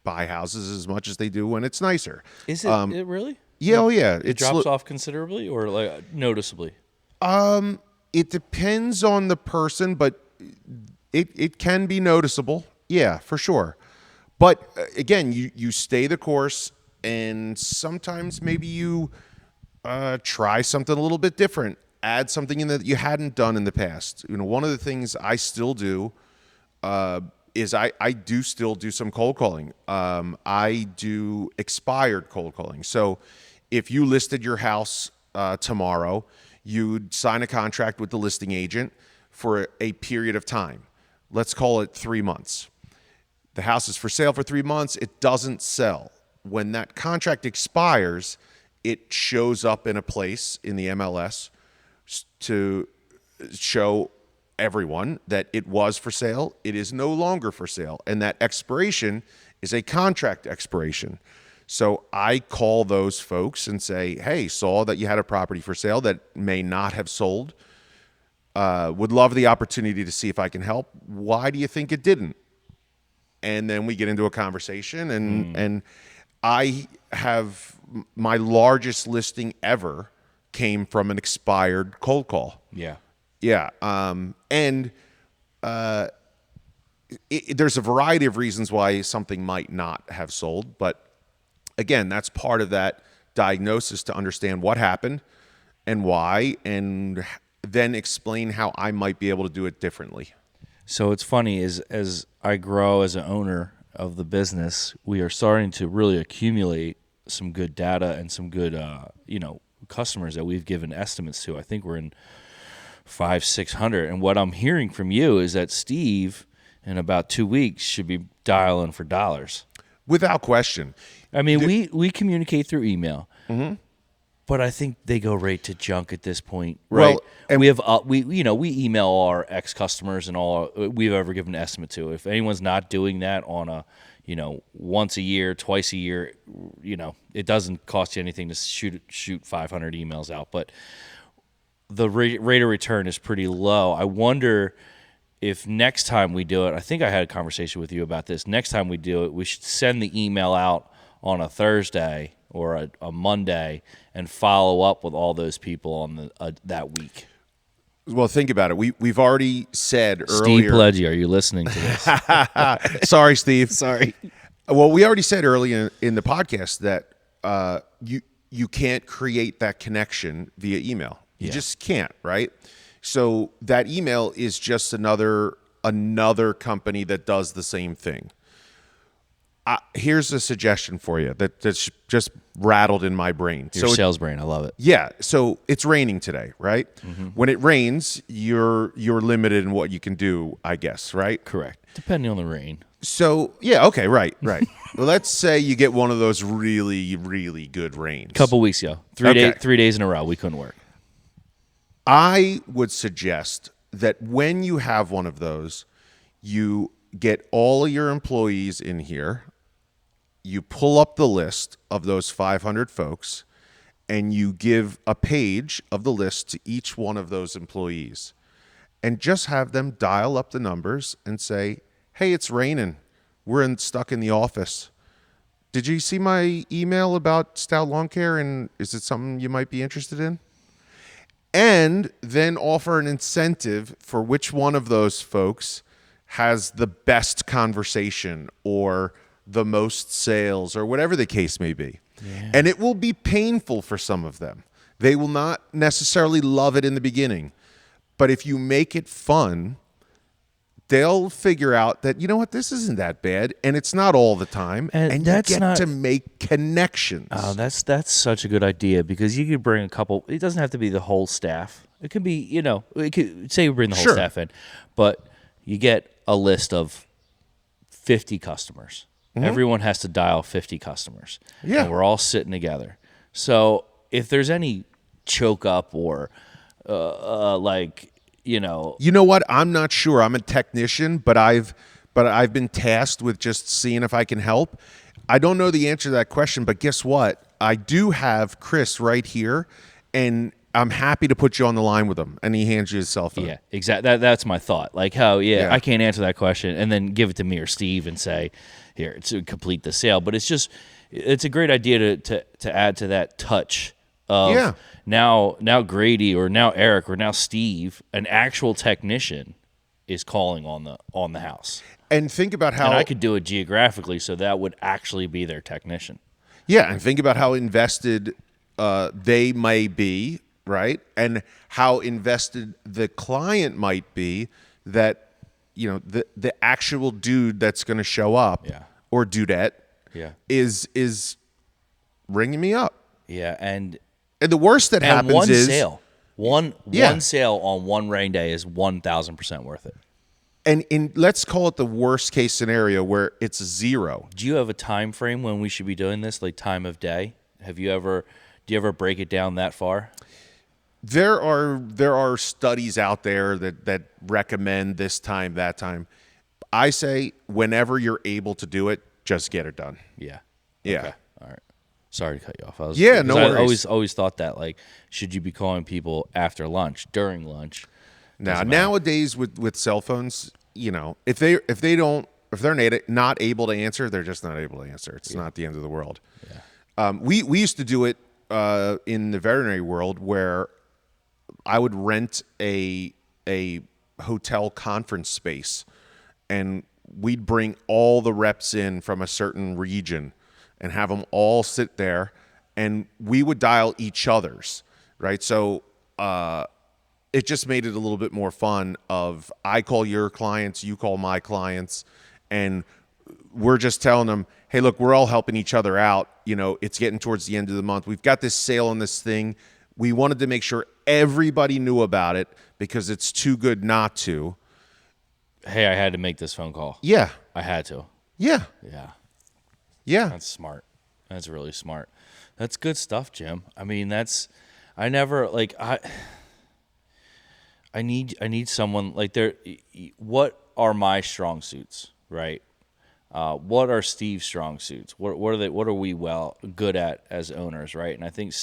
buy houses as much as they do when it's nicer. Is it really? Yeah, oh yeah. It drops off considerably or like noticeably? It depends on the person, but it can be noticeable. Yeah, for sure. But again, you stay the course, and sometimes maybe you try something a little bit different. Add something in that you hadn't done in the past. One of the things I still do is I do still do some cold calling. I do expired cold calling. So if you listed your house tomorrow, you'd sign a contract with the listing agent for a period of time. Let's call it 3 months. The house is for sale for 3 months. It doesn't sell. When that contract expires, it shows up in a place in the MLS to show everyone that it was for sale. It is no longer for sale. And that expiration is a contract expiration. So I call those folks and say, hey, saw that you had a property for sale that may not have sold. Would love the opportunity to see if I can help. Why do you think it didn't? And then we get into a conversation, and I have my largest listing ever came from an expired cold call. Yeah. Yeah. There's a variety of reasons why something might not have sold. But again, that's part of that diagnosis to understand what happened and why, and then explain how I might be able to do it differently. So it's funny, as I grow as an owner of the business, we are starting to really accumulate some good data and some good, customers that we've given estimates to. I think we're in 500-600. And what I'm hearing from you is that Steve, in about 2 weeks, should be dialing for dollars. Without question. I mean, we communicate through email, but I think they go right to junk at this point, right? Well, and we have we email our ex customers and all we've ever given an estimate to. If anyone's not doing that on a once a year, twice a year, it doesn't cost you anything to shoot 500 emails out, but the rate of return is pretty low. I wonder if next time we do it, I think I had a conversation with you about this. Next time we do it, we should send the email out on a Thursday or a Monday and follow up with all those people on that week. Well, think about it. We've already said Steve earlier. Pledgy, are you listening to this? Sorry, Steve. Sorry. Well, we already said earlier in the podcast that you can't create that connection via email. You just can't, right? So that email is just another company that does the same thing. Here's a suggestion for you that's just rattled in my brain. Your sales brain, I love it. Yeah. So it's raining today, right? When it rains, you're limited in what you can do, I guess, right? Correct. Depending on the rain. So yeah, okay, right. Well, let's say you get one of those really, really good rains. Couple weeks ago, 3 days in a row, we couldn't work. I would suggest that when you have one of those, you get all of your employees in here, you pull up the list of those 500 folks, and you give a page of the list to each one of those employees, and just have them dial up the numbers and say, hey, it's raining. We're stuck in the office. Did you see my email about Stout Lawn Care, and is it something you might be interested in? And then offer an incentive for which one of those folks has the best conversation or the most sales or whatever the case may be. Yeah. And it will be painful for some of them. They will not necessarily love it in the beginning. But if you make it fun, they'll figure out that, you know what, this isn't that bad, and it's not all the time, and you get to make connections. Oh, that's such a good idea, because you could bring a couple. It doesn't have to be the whole staff. It could be, say we bring the whole staff in, but you get a list of 50 customers. Everyone has to dial 50 customers. Yeah. And we're all sitting together. So if there's any choke up or you know what? I'm not sure. I'm a technician, but I've been tasked with just seeing if I can help. I don't know the answer to that question, but guess what? I do have Chris right here, and I'm happy to put you on the line with him. And he hands you his cell phone. Yeah, exactly. That's my thought. Like, I can't answer that question, and then give it to me or Steve and say, here, to complete the sale. But it's a great idea to add to that touch of now Grady or now Eric or now Steve, an actual technician, is calling on the house. And think about how... And I could do it geographically, so that would actually be their technician. Yeah, and think about how invested they may be, right? And how invested the client might be that, the actual dude that's going to show up or dudette is ringing me up. Yeah, and the worst that happens one is... One sale on one rain day is 1,000% worth it. And let's call it the worst case scenario where it's zero. Do you have a time frame when we should be doing this, like time of day? Do you ever break it down that far? There are studies out there that recommend this time, that time. I say whenever you're able to do it, just get it done. Yeah. Yeah. All right. Sorry to cut you off. Yeah, no I worries. always thought that, like, should you be calling people after lunch, during lunch? Now, Doesn't matter. nowadays with cell phones, if they're not able to answer, they're just not able to answer. It's not the end of the world. Yeah. We used to do it in the veterinary world where I would rent a hotel conference space, and we'd bring all the reps in from a certain region and have them all sit there, and we would dial each other's, right? So it just made it a little bit more fun of I call your clients, you call my clients, and we're just telling them, hey, look, we're all helping each other out. It's getting towards the end of the month. We've got this sale on this thing. We wanted to make sure everybody knew about it because it's too good not to. Hey, I had to make this phone call. Yeah. I had to. Yeah. Yeah. Yeah. That's smart. That's really smart. That's good stuff, Jim. I mean, I need someone like what are my strong suits, right? What are Steve's strong suits? What are we good at as owners, right? And I think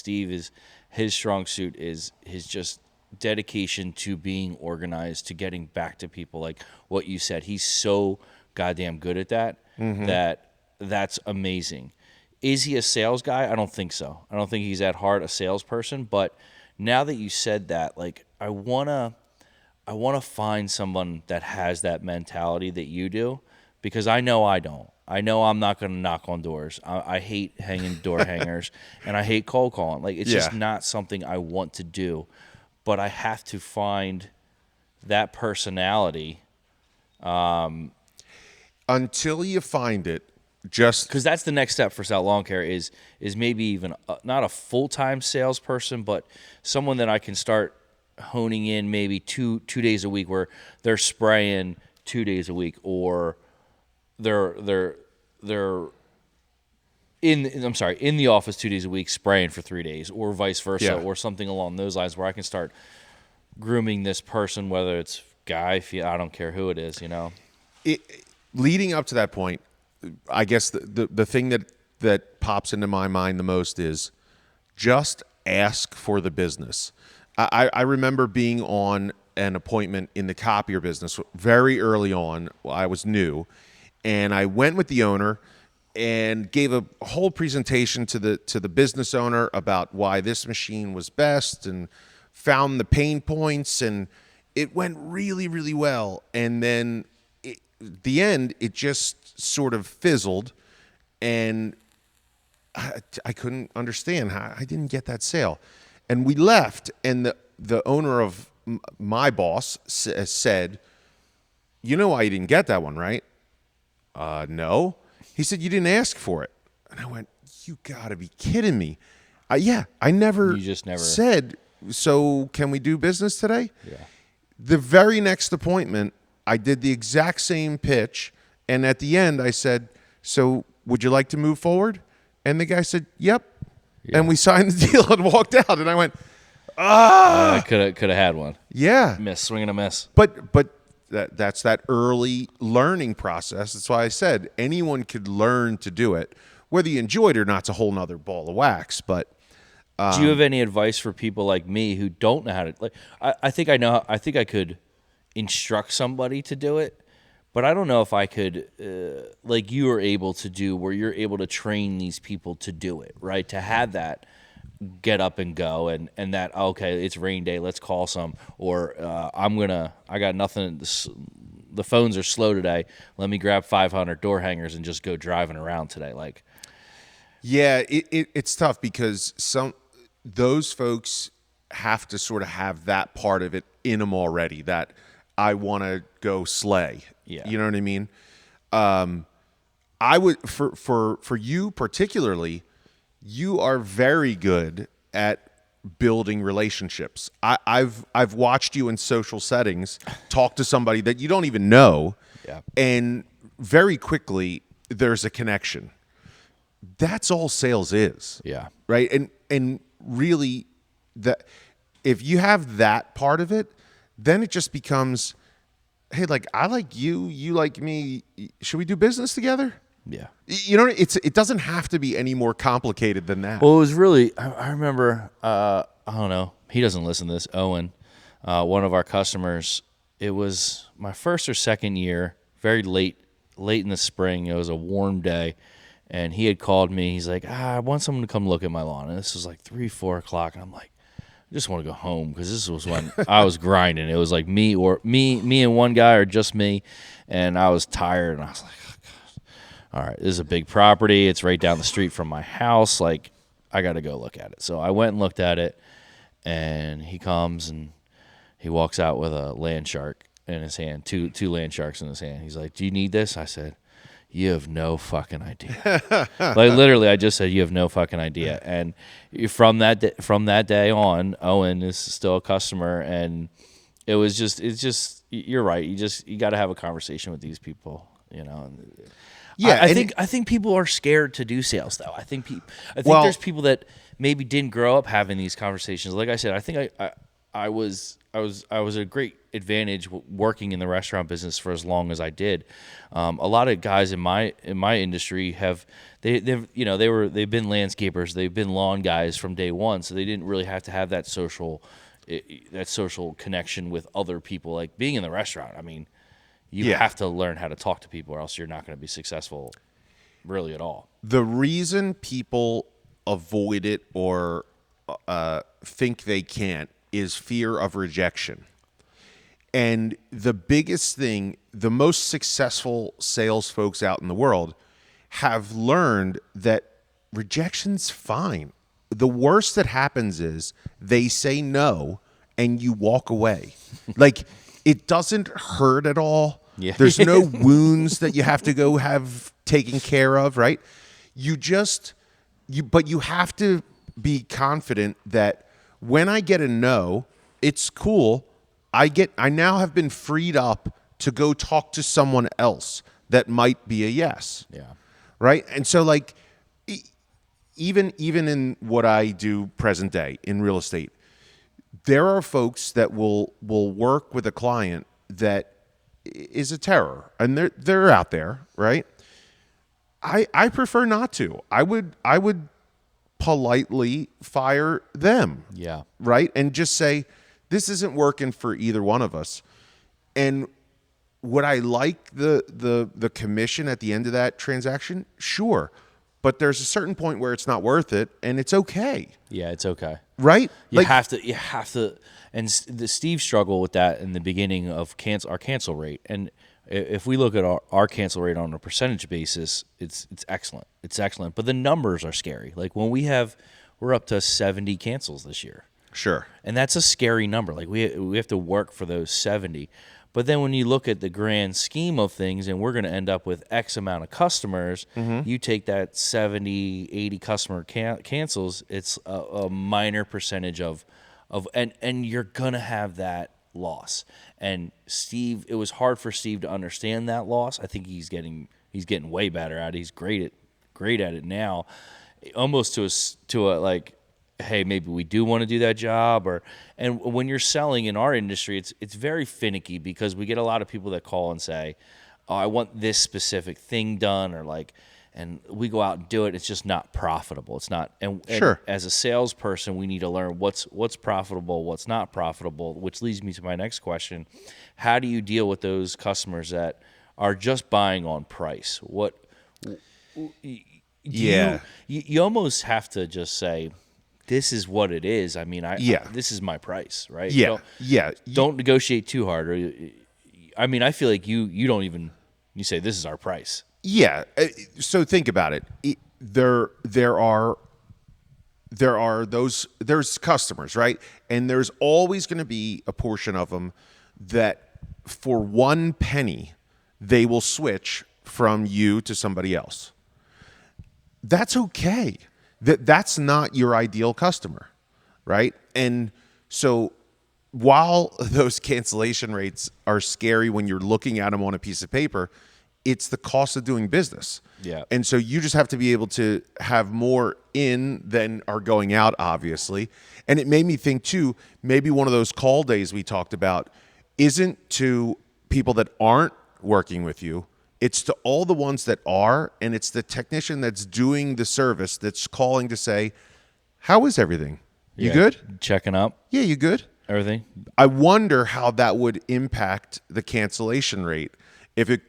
his strong suit is his just dedication to being organized, to getting back to people, like what you said. He's so goddamn good at that. That's amazing. Is he a sales guy? I don't think so. I don't think he's at heart a salesperson, but now that you said that, like I want to find someone that has that mentality that you do, because I know I don't. I know I'm not going to knock on doors. I hate hanging door hangers, and I hate cold calling. Like, it's just not something I want to do. But I have to find that personality. Until you find it, just because that's the next step for Sal Lawn Care is maybe even not a full-time salesperson, but someone that I can start honing in maybe two days a week, where they're spraying 2 days a week, or they're in the office 2 days a week spraying for 3 days, or vice versa, or something along those lines, where I can start grooming this person, whether it's guy, I don't care who it is, leading up to that point, I guess the thing that pops into my mind the most is just ask for the business. I remember being on an appointment in the copier business very early on. I was new, and I went with the owner and gave a whole presentation to the business owner about why this machine was best, and found the pain points, and it went really, really well. And then the end, it just sort of fizzled, and I couldn't understand how I didn't get that sale. And we left, and the owner of my boss said, "You know why you didn't get that one, right?" No. He said, "You didn't ask for it." And I went, "You gotta be kidding me." Yeah, I never, You just never said, "So can we do business today?" Yeah. The very next appointment, I did the exact same pitch, and at the end I said, "So would you like to move forward?" And the guy said, "Yep." Yeah. And we signed the deal and walked out, and I went, could have had one. Yeah. Swing and a miss. But that's that early learning process. That's why I said anyone could learn to do it. Whether you enjoy it or not, it's a whole nother ball of wax. But do you have any advice for people like me who don't know how to? Like, I think I know. I think I could instruct somebody to do it, but I don't know if I could, like you are able to do, where you're able to train these people to do it, right? To have that get up and go, and that, okay, it's rain day, let's call some, or I got nothing, the phones are slow today, let me grab 500 door hangers and just go driving around today. Like, yeah, it's tough because those folks have to sort of have that part of it in them already, that I want to go slay. Yeah. You know what I mean? I would, for you particularly, you are very good at building relationships. I've watched you in social settings talk to somebody that you don't even know, and very quickly there's a connection. That's all sales is. Yeah. Right? And really, that if you have that part of it, then it just becomes, hey, like, I like you, you like me. Should we do business together? Yeah. You know, it doesn't have to be any more complicated than that. Well, it was really, I remember, I don't know, he doesn't listen to this, Owen, one of our customers, it was my first or second year, very late in the spring. It was a warm day, and he had called me. He's like, I want someone to come look at my lawn. And this was like 3, 4 o'clock, and I'm like, I just want to go home because this was when I was grinding. It was like me and one guy, or just me, and I was tired, and I was like, oh, God. All right, this is a big property. It's right down the street from my house. Like, I got to go look at it. So I went and looked at it, and he comes and he walks out with a land shark in his hand, two land sharks in his hand. He's like, do you need this? I said, you have no fucking idea. Like, literally, I just said, you have no fucking idea. And from that day on, Owen is still a customer. And it's just, you're right. You got to have a conversation with these people, you know. Yeah, I think people are scared to do sales, though. I think there's people that maybe didn't grow up having these conversations. Like I said, I think I was a great advantage working in the restaurant business for as long as I did. A lot of guys in my industry they've been landscapers, they've been lawn guys from day one, so they didn't really have to have that social connection with other people. Like being in the restaurant, I mean, you have to learn how to talk to people, or else you're not going to be successful really at all. The reason people avoid it or think they can't is fear of rejection. And the biggest thing, the most successful sales folks out in the world have learned that rejection's fine. The worst that happens is they say no and you walk away. Like, it doesn't hurt at all. Yeah. There's no wounds that you have to go have taken care of, right? But you have to be confident that when I get a no, it's cool. I now have been freed up to go talk to someone else that might be a yes. Yeah. Right? And so, like, even in what I do present day in real estate, there are folks that will work with a client that is a terror, and they're out there, right? I prefer not to. I would politely fire them. Yeah. Right? And just say, this isn't working for either one of us. And would I like the commission at the end of that transaction? Sure. But there's a certain point where it's not worth it, and it's okay. Yeah, it's okay. Right? You have to, and Steve struggled with that in the beginning of our cancel rate. And if we look at our cancel rate on a percentage basis, it's excellent. It's excellent. But the numbers are scary. Like when we're up to 70 cancels this year. Sure. And that's a scary number. Like we have to work for those 70. But then when you look at the grand scheme of things, and we're going to end up with X amount of customers, you take that 70, 80 customer cancels, it's a minor percentage and you're going to have that loss. And Steve, it was hard for Steve to understand that loss. I think he's getting way better at it. He's great at it now, almost to a like, hey, maybe we do want to do that job. And when you're selling in our industry, it's very finicky, because we get a lot of people that call and say, oh, I want this specific thing done, or like, and we go out and do it. It's just not profitable. It's not. And Sure. As a salesperson, we need to learn what's profitable, what's not profitable, which leads me to my next question. How do you deal with those customers that are just buying on price? You almost have to just say, this is what it is. I mean, this is my price, right? Don't negotiate too hard. I mean, I feel like you don't even, you say, this is our price. Yeah. So think about it. There's customers, right? And there's always going to be a portion of them that for 1 penny, they will switch from you to somebody else. That's okay. That's not your ideal customer, right? And so while those cancellation rates are scary when you're looking at them on a piece of paper, it's the cost of doing business. Yeah. And so you just have to be able to have more in than are going out, obviously. And it made me think, too, maybe one of those call days we talked about isn't to people that aren't working with you. It's to all the ones that are, and it's the technician that's doing the service that's calling to say, how is everything? You good? Checking up. Yeah, you good? Everything. I wonder how that would impact the cancellation rate if it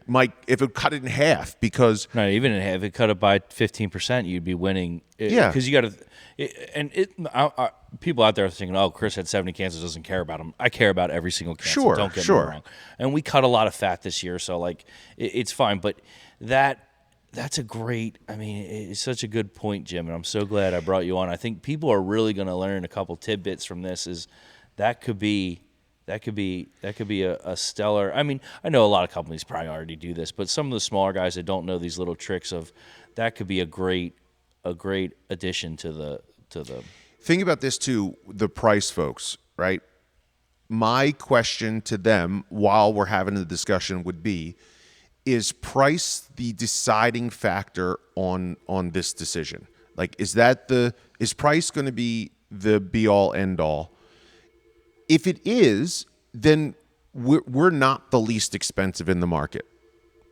cut it in half, because Not even if it cut it by 15%, you'd be winning. Yeah. Because you got to. People out there are thinking, "Oh, Chris had 70 cancels, doesn't care about them." I care about every single cancel. Sure, Don't get sure. me wrong. And we cut a lot of fat this year, so like it's fine. But that's a great. I mean, it's such a good point, Jim, and I'm so glad I brought you on. I think people are really going to learn a couple tidbits from this. Is that could be a stellar. I mean, I know a lot of companies probably already do this, but some of the smaller guys that don't know these little tricks of that could be a great addition to the. think about this too, the price folks, right? My question to them while we're having the discussion would be, is price the deciding factor on this decision? Like, is price going to be the be all end all? If it is, then we're not the least expensive in the market.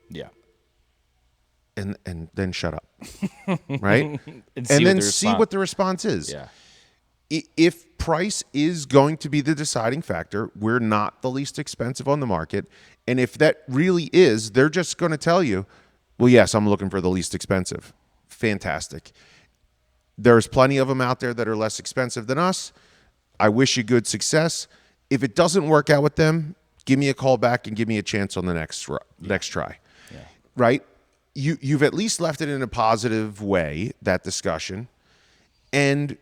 Yeah. And then shut up, right? and then see what the response is. Yeah. If price is going to be the deciding factor, we're not the least expensive on the market. And if that really is, they're just going to tell you, well, yes, I'm looking for the least expensive. Fantastic. There's plenty of them out there that are less expensive than us. I wish you good success. If it doesn't work out with them, give me a call back and give me a chance on the next try. Yeah. Right? You've at least left it in a positive way, that discussion. And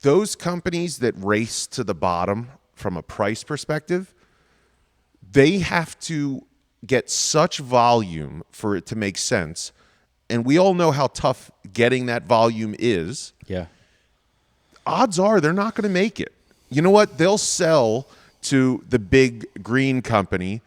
those companies that race to the bottom from a price perspective, they have to get such volume for it to make sense. And we all know how tough getting that volume is. Yeah. Odds are they're not going to make it. You know what? They'll sell to the big green company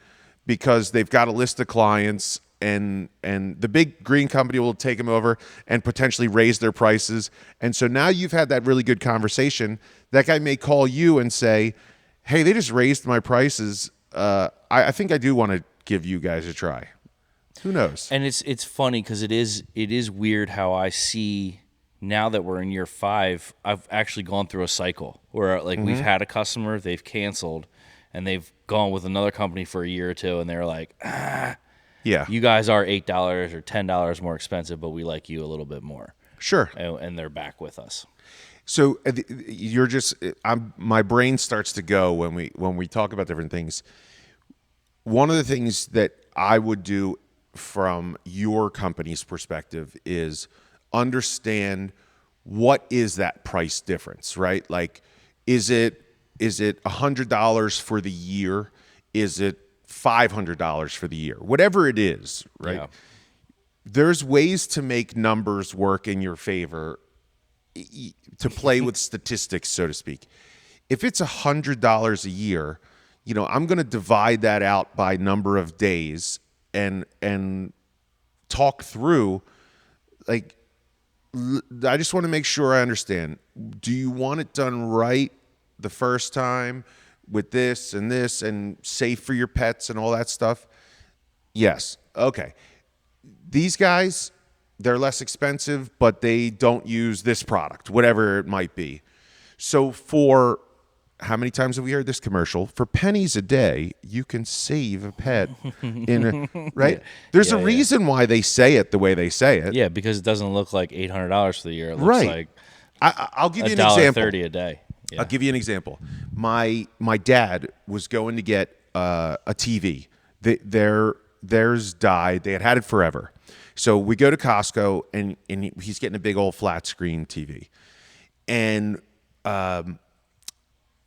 because they've got a list of clients, and the big green company will take them over and potentially raise their prices. And so now you've had that really good conversation. That guy may call you and say, hey, they just raised my prices. I think I do want to give you guys a try. Who knows? And it's funny because it is weird how I see now that we're in year 5. I've actually gone through a cycle where like we've had a customer, they've canceled, and they've gone with another company for a year or two, and they're like, yeah, you guys are $8 or $10 more expensive, but we like you a little bit more. Sure. And they're back with us. So you're just, my brain starts to go when we talk about different things. One of the things that I would do from your company's perspective is understand what is that price difference, right? Like, is it $100 for the year? Is it $500 for the year? Whatever it is, right? Yeah. There's ways to make numbers work in your favor, to play with statistics, so to speak. If it's $100 a year, I'm going to divide that out by number of days and talk through, like, I just want to make sure I understand. Do you want it done right the first time with this and safe for your pets and all that stuff? Yes. Okay. These guys, they're less expensive, but they don't use this product, whatever it might be. So for how many times have we heard this commercial? For pennies a day, you can save a pet right? There's a reason why they say it the way they say it. Yeah, because it doesn't look like $800 for the year. It looks Right. like I'll give you an example. $1.30 a day. Yeah. I'll give you an example. My dad was going to get a TV. Theirs died. They had it forever. So we go to Costco, and he's getting a big old flat screen TV. And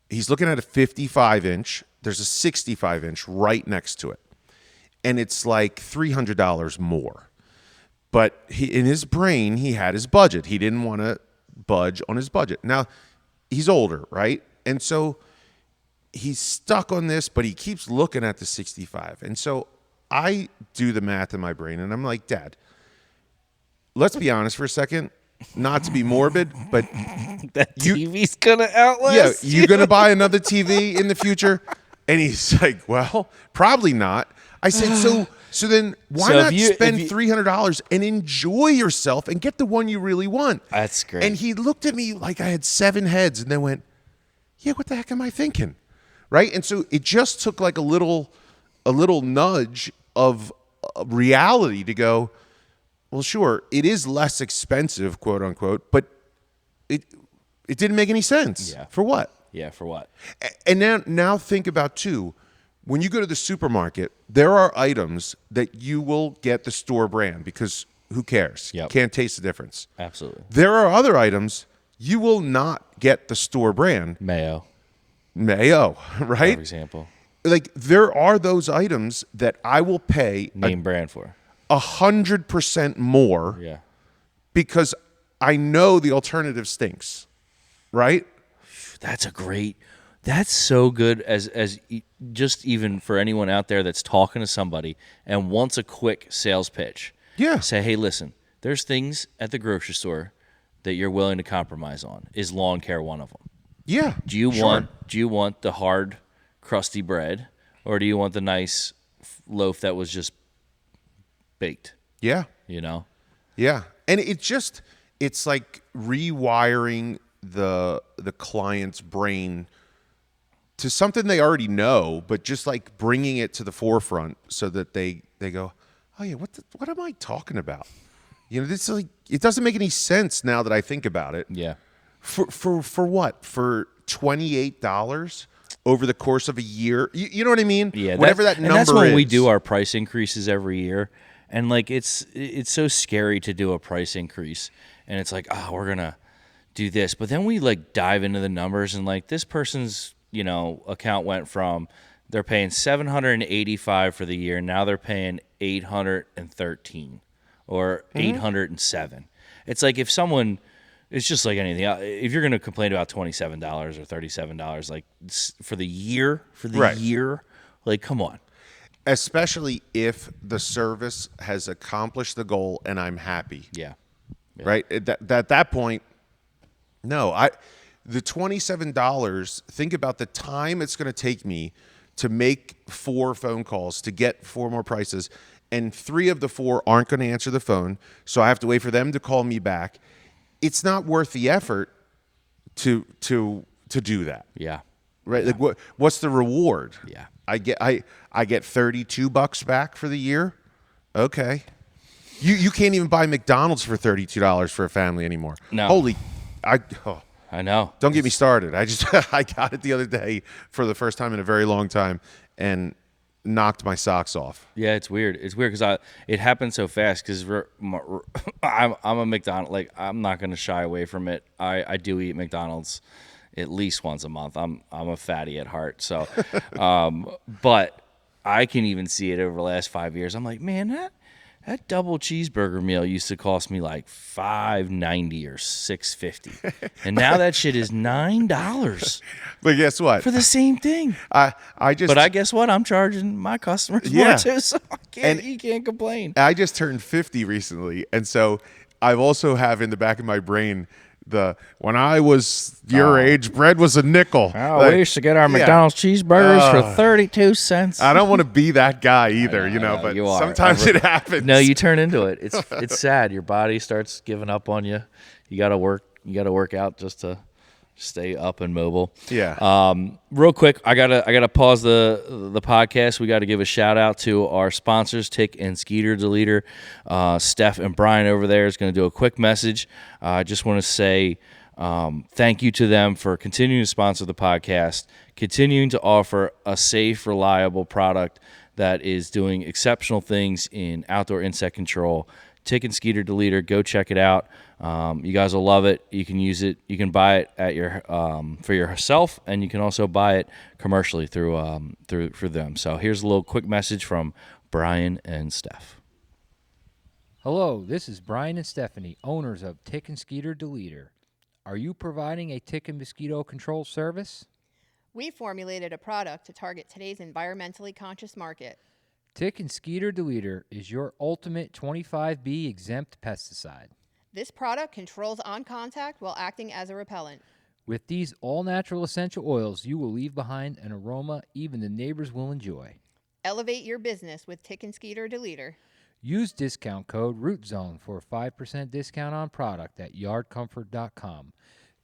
he's looking at a 55-inch. There's a 65-inch right next to it. And it's like $300 more. But in his brain, he had his budget. He didn't want to budge on his budget. Now, he's older, right? And so he's stuck on this, but he keeps looking at the 65. And so I do the math in my brain, and I'm like, Dad, let's be honest for a second. Not to be morbid, but that TV's gonna outlast. Yeah, you gonna buy another TV in the future? And he's like, well, probably not. I said, so then why So if not you- spend if you- $300 and enjoy yourself and get the one you really want? That's great. And he looked at me like I had 7 heads and then went, yeah, what the heck am I thinking? Right? And so it just took like a little nudge of reality to go, well, sure, it is less expensive, quote unquote, but it didn't make any sense. Yeah. For what? Yeah, for what? And now think about too, when you go to the supermarket, there are items that you will get the store brand because who cares? Yep. Can't taste the difference. Absolutely. There are other items you will not get the store brand. Mayo, Mayo, right? for example. Like there are those items that I will pay Name brand for. 100% more Yeah. because I know the alternative stinks, right? That's so good just even for anyone out there that's talking to somebody and wants a quick sales pitch. Yeah. Say, hey, listen, there's things at the grocery store that you're willing to compromise on. Is lawn care one of them? Yeah. Do you sure. want the hard, crusty bread, or do you want the nice loaf that was just baked? Yeah. You know? Yeah. And it's like rewiring the client's brain to something they already know, but just like bringing it to the forefront so that they go, oh yeah, what am I talking about? You know, this is like, it doesn't make any sense now that I think about it. Yeah. For what? For $28 over the course of a year? You know what I mean? Yeah, whatever that number is. And that's when we do our price increases every year. And like it's so scary to do a price increase, and it's like, oh, we're gonna do this, but then we like dive into the numbers, and like this person's account went from they're paying $785 for the year, now they're paying $813 or $807. It's like if someone, it's just like anything else. If you're gonna complain about $27 or $37, like for the year, Right. like come on. Especially if the service has accomplished the goal and I'm happy. Yeah. Right? At that point, no. The $27, think about the time it's going to take me to make 4 phone calls to get 4 more prices, and 3 of the 4 aren't going to answer the phone, so I have to wait for them to call me back. It's not worth the effort to do that. Yeah. Right? Like what's the reward? Yeah. I get $32 back for the year. Okay. You can't even buy McDonald's for $32 for a family anymore. No. I know. Don't get me started. I got it the other day for the first time in a very long time and knocked my socks off. Yeah, it's weird. It's weird because it happens so fast. Because I'm a McDonald's. Like I'm not going to shy away from it. I do eat McDonald's at least once a month. I'm a fatty at heart. So, but I can even see it over the last 5 years. I'm like, man, that double cheeseburger meal used to cost me like $5.90 or $6.50, and now that shit is $9 But guess what? for the same thing. I guess what? I'm charging my customers Yeah. more too, so And- you can't complain. I just turned 50 recently, and so I've also have in the back of my brain when I was your age, bread was a nickel. We used to get our McDonald's cheeseburgers for 32 cents. I don't want to be to be that guy either, I know, but you are. sometimes it happens. No, you turn into it. It's sad. Your body starts giving up on you. You got to work out just to stay up and mobile. Yeah. Real quick, I gotta pause the podcast. We got to give a shout out to our sponsors, Tick and Skeeter Deleter. Steph and Brian over there is going to do a quick message. I just want to say thank you to them for continuing to sponsor the podcast, continuing to offer a safe, reliable product that is doing exceptional things in outdoor insect control. Tick and Skeeter Deleter, go check it out. You guys will love it. You can use it. You can buy it at your for yourself, and you can also buy it commercially through them. So here's a little quick message from Brian and Steph. Hello, this is Brian and Stephanie, owners of Tick and Skeeter Deleter. Are you providing a tick and mosquito control service? We formulated a product to target today's environmentally conscious market. Tick and Skeeter Deleter is your ultimate 25B exempt pesticide. This product controls on contact while acting as a repellent. With these all-natural essential oils, you will leave behind an aroma even the neighbors will enjoy. Elevate your business with Tick and Skeeter Deleter. Use discount code ROOTZONE for a 5% discount on product at yardcomfort.com.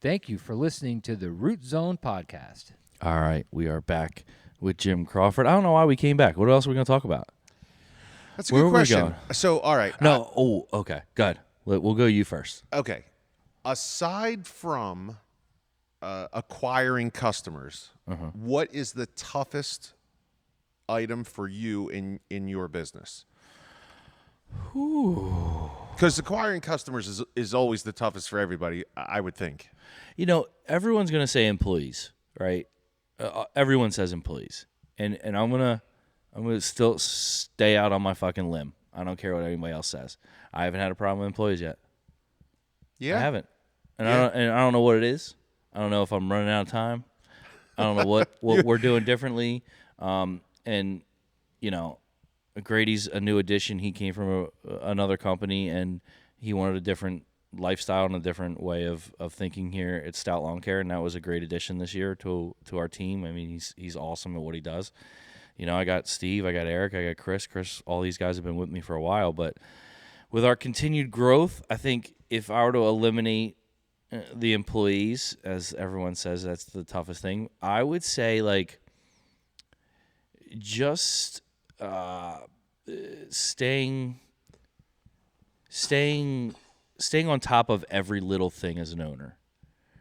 Thank you for listening to the Root Zone podcast. All right, we are back with Jim Crawford. I don't know why we came back. What else are we going to talk about? That's a Where good were we question. going? So, all right. No. Okay. Good. We'll go you first. Okay. Aside from acquiring customers, what is the toughest item for you in your business? Because acquiring customers is always the toughest for everybody, I would think. You know, everyone's going to say employees, right? Everyone says employees. And I'm going to still stay out on my fucking limb. I don't care what anybody else says. I haven't had a problem with employees yet. Yeah. I haven't. And Yeah. I don't know what it is. I don't know if I'm running out of time. I don't know what we're doing differently. And you know, Grady's a new addition. He came from another company, and he wanted a different lifestyle and a different way of thinking here at Stout Lawn Care, and that was a great addition this year to our team. I mean, he's awesome at what he does. You know, I got Steve, I got Eric, I got Chris. All these guys have been with me for a while, but with our continued growth, I think if I were to eliminate the employees, as everyone says, that's the toughest thing. I would say just staying on top of every little thing as an owner,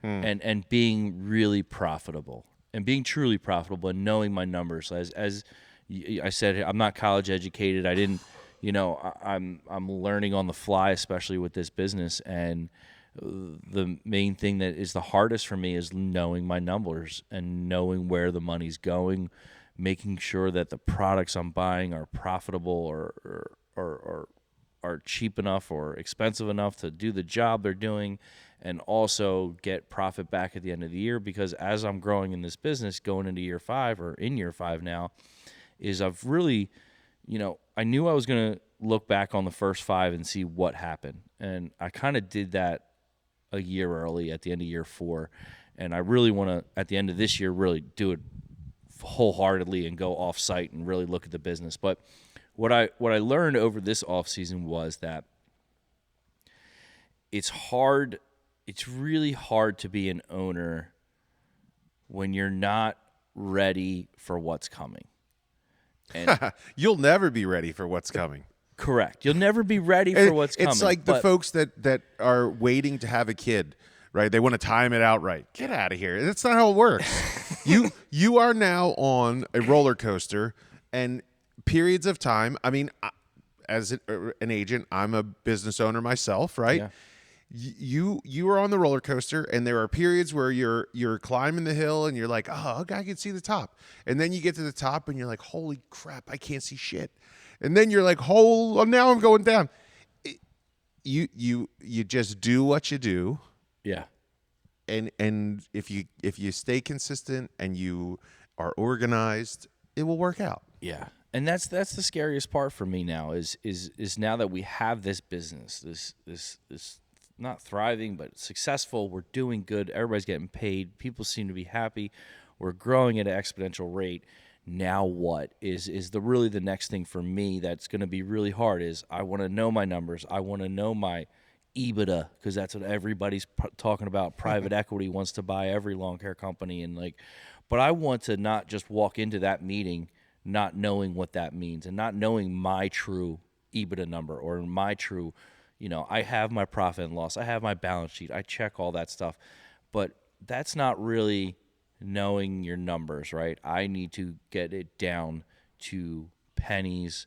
and being really profitable and being truly profitable and knowing my numbers. As I said, I'm not college educated. I didn't, I'm learning on the fly, especially with this business. And the main thing that is the hardest for me is knowing my numbers and knowing where the money's going, making sure that the products I'm buying are profitable or are cheap enough or expensive enough to do the job they're doing, and also get profit back at the end of the year. Because as I'm growing in this business, going into year 5 or in year 5 now, is I've really, I knew I was going to look back on the first 5 and see what happened. And I kind of did that a year early at the end of year 4. And I really want to, at the end of this year, really do it wholeheartedly and go off site and really look at the business. But what I learned over this off season was that it's really hard to be an owner when you're not ready for what's coming. And You'll never be ready for what's coming. correct. You'll never be ready for what's coming. It's like the but- folks that are waiting to have a kid, right? They want to time it out right. Get out of here. That's not how it works. You are now on a roller coaster, and periods of time. I mean, as an agent, I'm a business owner myself, right? Yeah. You are on the roller coaster, and there are periods where you're climbing the hill and you're like, oh, I can see the top, and then you get to the top and you're like, holy crap, I can't see shit, and then you're like, now I'm going down. You just do what you do, Yeah. and if you stay consistent and you are organized, it will work out. Yeah. And that's the scariest part for me now is now that we have this business, this not thriving, but successful. We're doing good. Everybody's getting paid. People seem to be happy. We're growing at an exponential rate. Now what is the next thing for me that's going to be really hard is I want to know my numbers. I want to know my EBITDA, because that's what everybody's talking about. Private equity wants to buy every lawn care company, and but I want to not just walk into that meeting not knowing what that means and not knowing my true EBITDA number or my true, I have my profit and loss. I have my balance sheet. I check all that stuff. But that's not really knowing your numbers, right? I need to get it down to pennies,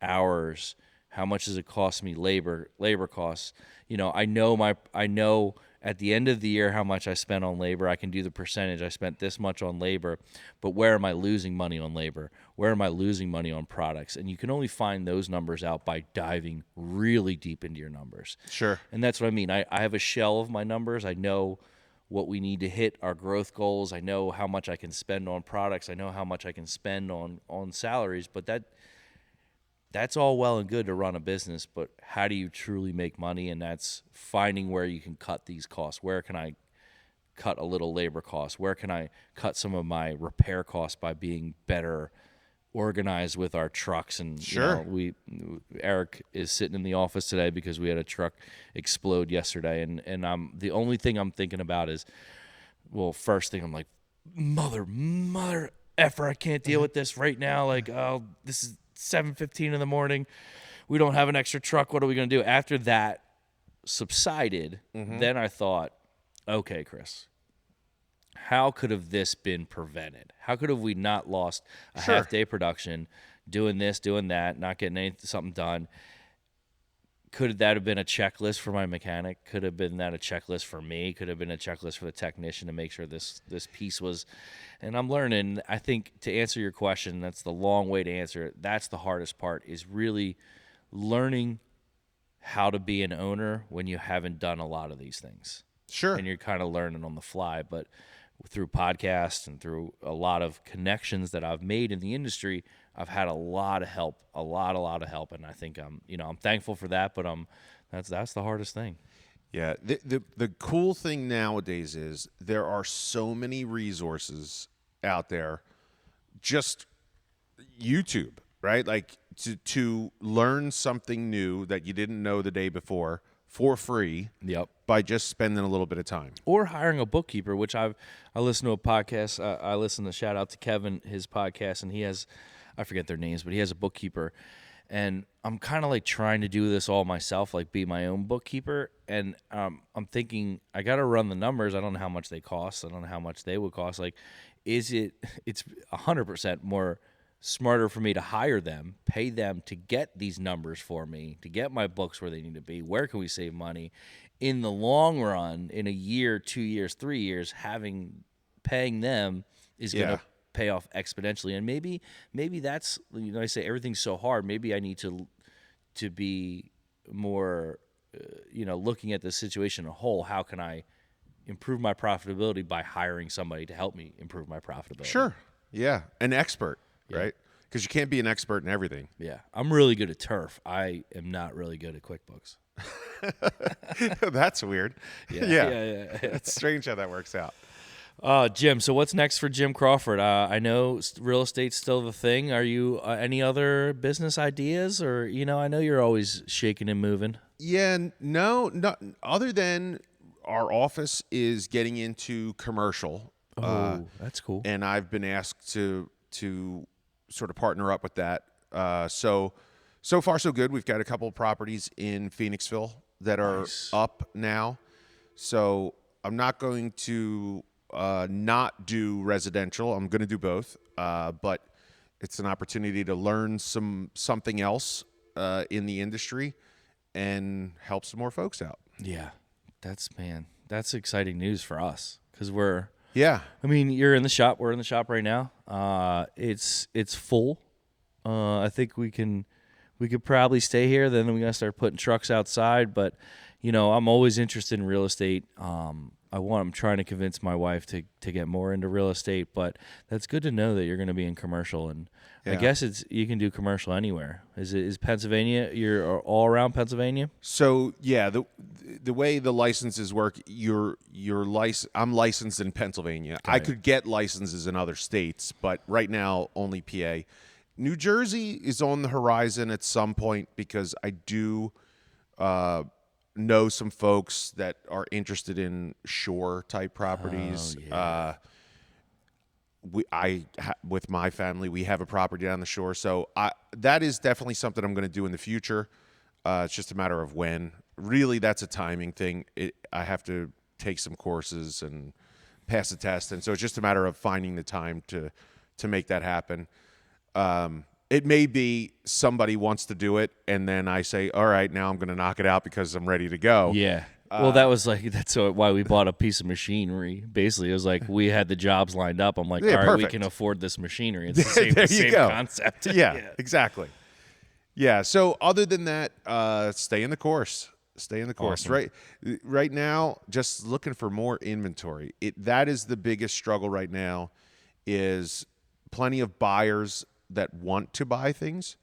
hours. How much does it cost me? Labor costs. I know at the end of the year how much I spent on labor. I can do the percentage. I spent this much on labor, but where am I losing money on labor? Where am I losing money on products? And you can only find those numbers out by diving really deep into your numbers. Sure. And that's what I mean. I have a shell of my numbers. I know what we need to hit our growth goals. I know how much I can spend on products. I know how much I can spend on salaries, but that's all well and good to run a business, but how do you truly make money? And that's finding where you can cut these costs. Where can I cut a little labor cost? Where can I cut some of my repair costs by being better organized with our trucks, and Sure. Eric is sitting in the office today because we had a truck explode yesterday, and I'm the only thing I'm thinking about is, well, first thing I'm like, mother effer, I can't deal with this right now. Like, oh, this is 7:15 in the morning. We don't have an extra truck. What are we going to do? After that subsided, then I thought, okay, Chris, how could have this been prevented? How could have we not lost a half-day production doing this, doing that, not getting something done? Could that have been a checklist for my mechanic? Could have been that a checklist for me? Could have been a checklist for the technician to make sure this piece was. And I'm learning. I think to answer your question, that's the long way to answer it. That's the hardest part, is really learning how to be an owner when you haven't done a lot of these things. Sure. And you're kind of learning on the fly. But through podcasts and through a lot of connections that I've made in the industry, I've had a lot of help, a lot of help, and I think I'm thankful for that. But that's the hardest thing. Yeah. The cool thing nowadays is there are so many resources out there. Just YouTube, right? Like to learn something new that you didn't know the day before for free. Yep. By just spending a little bit of time. Or hiring a bookkeeper, which I listen to a podcast. I listen to, shout out to Kevin, his podcast, and he has, I forget their names, but he has a bookkeeper. And I'm kind of like trying to do this all myself, like be my own bookkeeper. And I'm thinking, I got to run the numbers. I don't know how much they cost. I don't know how much they would cost. Like, it's 100% more smarter for me to hire them, pay them to get these numbers for me, to get my books where they need to be. Where can we save money? In the long run, in a year, 2 years, 3 years, paying them is going to pay off exponentially. And maybe that's, I say everything's so hard. Maybe I need to be more, looking at the situation as a whole. How can I improve my profitability by hiring somebody to help me improve my profitability? Sure. Yeah. An expert, right? Because you can't be an expert in everything. Yeah. I'm really good at turf. I am not really good at QuickBooks. That's weird. Yeah. It's strange how that works out. Jim, so what's next for Jim Crawford? I know real estate's still the thing. Are you any other business ideas, or I know you're always shaking and moving. Yeah, no, other than our office is getting into commercial. That's cool. And I've been asked to sort of partner up with that. So far so good. We've got a couple of properties in Phoenixville that are up now. So I'm not going to not do residential. I'm going to do both. But it's an opportunity to learn something else in the industry and help some more folks out. Yeah, that's exciting news for us, because I mean, you're in the shop. We're in the shop right now. It's full. I think we could probably stay here. Then we gotta start putting trucks outside. But I'm always interested in real estate. I'm trying to convince my wife to get more into real estate. But that's good to know that you're going to be in commercial. And I guess you can do commercial anywhere. Is Pennsylvania? You're all around Pennsylvania? So yeah, the way the licenses work, I'm licensed in Pennsylvania. I could get licenses in other states, but right now only PA. New Jersey is on the horizon at some point, because I do know some folks that are interested in shore type properties. With my family, we have a property down the shore, so that is definitely something I'm going to do in the future. It's just a matter of when. Really, that's a timing thing. I have to take some courses and pass a test, and so it's just a matter of finding the time to make that happen. It may be somebody wants to do it, and then I say, all right, now I'm going to knock it out because I'm ready to go. Yeah. Well, that's why we bought a piece of machinery. Basically, it was like we had the jobs lined up. I'm like, all right, perfect. we can afford this machinery. It's the same concept. Yeah, exactly. Yeah, so other than that, stay in the course. Stay in the course. Awesome. Right now, just looking for more inventory. That is the biggest struggle right now, is plenty of buyers that want to buy things,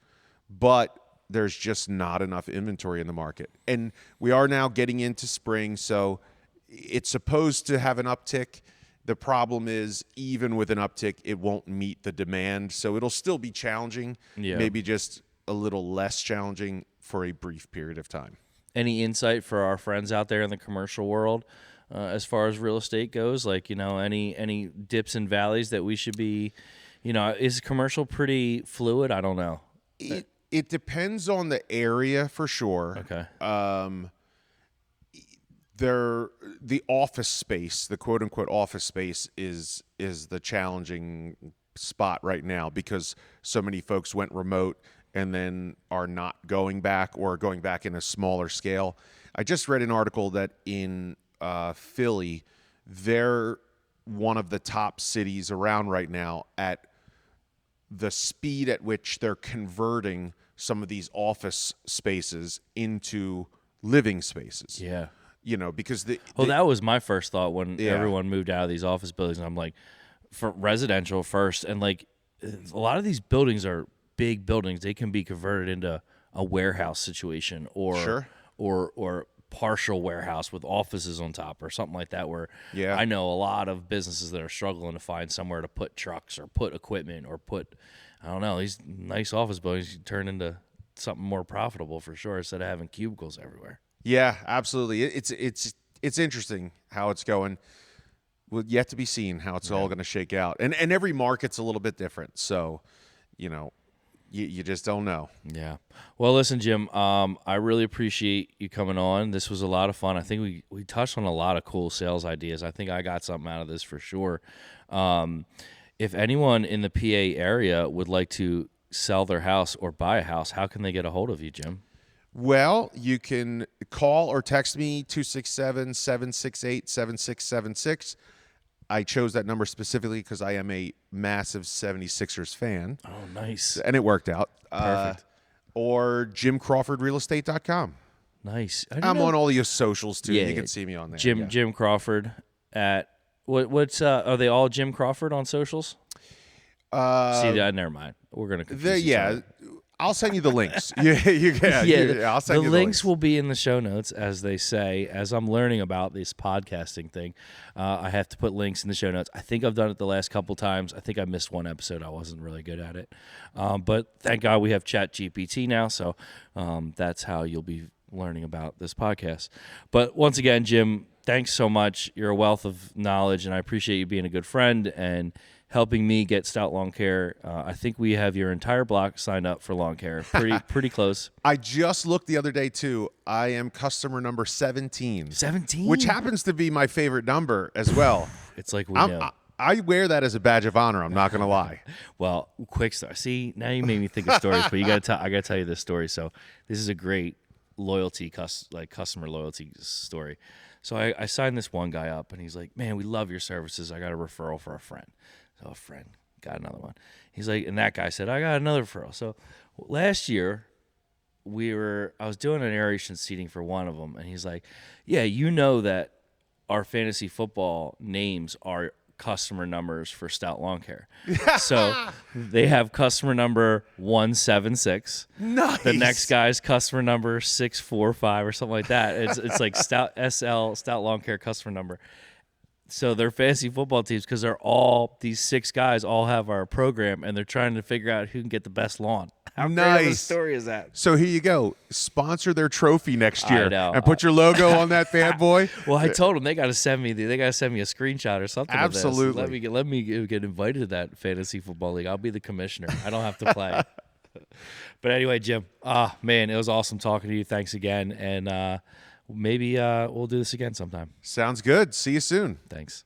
but there's just not enough inventory in the market. And we are now getting into spring, so it's supposed to have an uptick. The problem is, even with an uptick, it won't meet the demand. So it'll still be challenging, maybe just a little less challenging for a brief period of time. Any insight for our friends out there in the commercial world as far as real estate goes? Like, any dips and valleys that we should be, is commercial pretty fluid? I don't know. It depends on the area for sure. Okay. The office space, the quote unquote office space is the challenging spot right now because so many folks went remote and then are not going back or going back in a smaller scale. I just read an article that in Philly, they're one of the top cities around right now at the speed at which they're converting some of these office spaces into living spaces. Yeah. Because that was my first thought when everyone moved out of these office buildings. I'm like, for residential first, and like a lot of these buildings are big buildings. They can be converted into a warehouse situation or partial warehouse with offices on top or something like that. Where I know a lot of businesses that are struggling to find somewhere to put trucks or put equipment or put, I don't know, these nice office buildings you turn into something more profitable for sure instead of having cubicles everywhere. Yeah, absolutely. It's interesting how it's going. Well, yet to be seen how it's all going to shake out. And every market's a little bit different. So, you just don't know. Yeah. Well, listen, Jim, I really appreciate you coming on. This was a lot of fun. I think we touched on a lot of cool sales ideas. I think I got something out of this for sure. If anyone in the PA area would like to sell their house or buy a house, how can they get a hold of you, Jim? Well, you can call or text me 267-768-7676. I chose that number specifically because I am a massive 76ers fan. Oh, nice. And it worked out. Perfect. Or jimcrawfordrealestate.com. Nice. I'm on all your socials too. You can see me on there. Jim Crawford at what's are they all Jim Crawford on socials? Never mind. We're gonna confuse each other. I'll send you the links. I'll send you the links will be in the show notes, as they say. As I'm learning about this podcasting thing, I have to put links in the show notes. I think I've done it the last couple times. I think I missed one episode. I wasn't really good at it. But thank God we have ChatGPT now, so that's how you'll be learning about this podcast. But once again, Jim, thanks so much. You're a wealth of knowledge, and I appreciate you being a good friend and helping me get Stout Lawn Care. I think we have your entire block signed up for lawn care. Pretty close. I just looked the other day, too. I am customer number 17. 17? Which happens to be my favorite number as well. It's like we know. I wear that as a badge of honor. I'm not going to lie. Well, quick story. See, now you made me think of stories, but I got to tell you this story. So this is a great customer loyalty story. So I signed this one guy up, and he's like, "Man, we love your services. I got a referral for a friend." So a friend got another one. He's like, and that guy said, "I got another referral." So last year, I was doing an aeration seating for one of them, and he's like, "Yeah, you know that our fantasy football names are customer numbers for Stout Lawn Care." So they have customer number 176. Nice. The next guy's customer number 645 or something like that. It's like Stout Lawn Care customer number. So they're fantasy football teams because these six guys all have our program, and they're trying to figure out who can get the best lawn. How great of a story is that? So here you go. Sponsor their trophy next year. I know. And put your logo on that bad boy. Well, I told them they got to send me a screenshot or something. Absolutely. Of this. Let me get invited to that fantasy football league. I'll be the commissioner. I don't have to play. But anyway, Jim, man, it was awesome talking to you. Thanks again. And maybe we'll do this again sometime. Sounds good. See you soon. Thanks.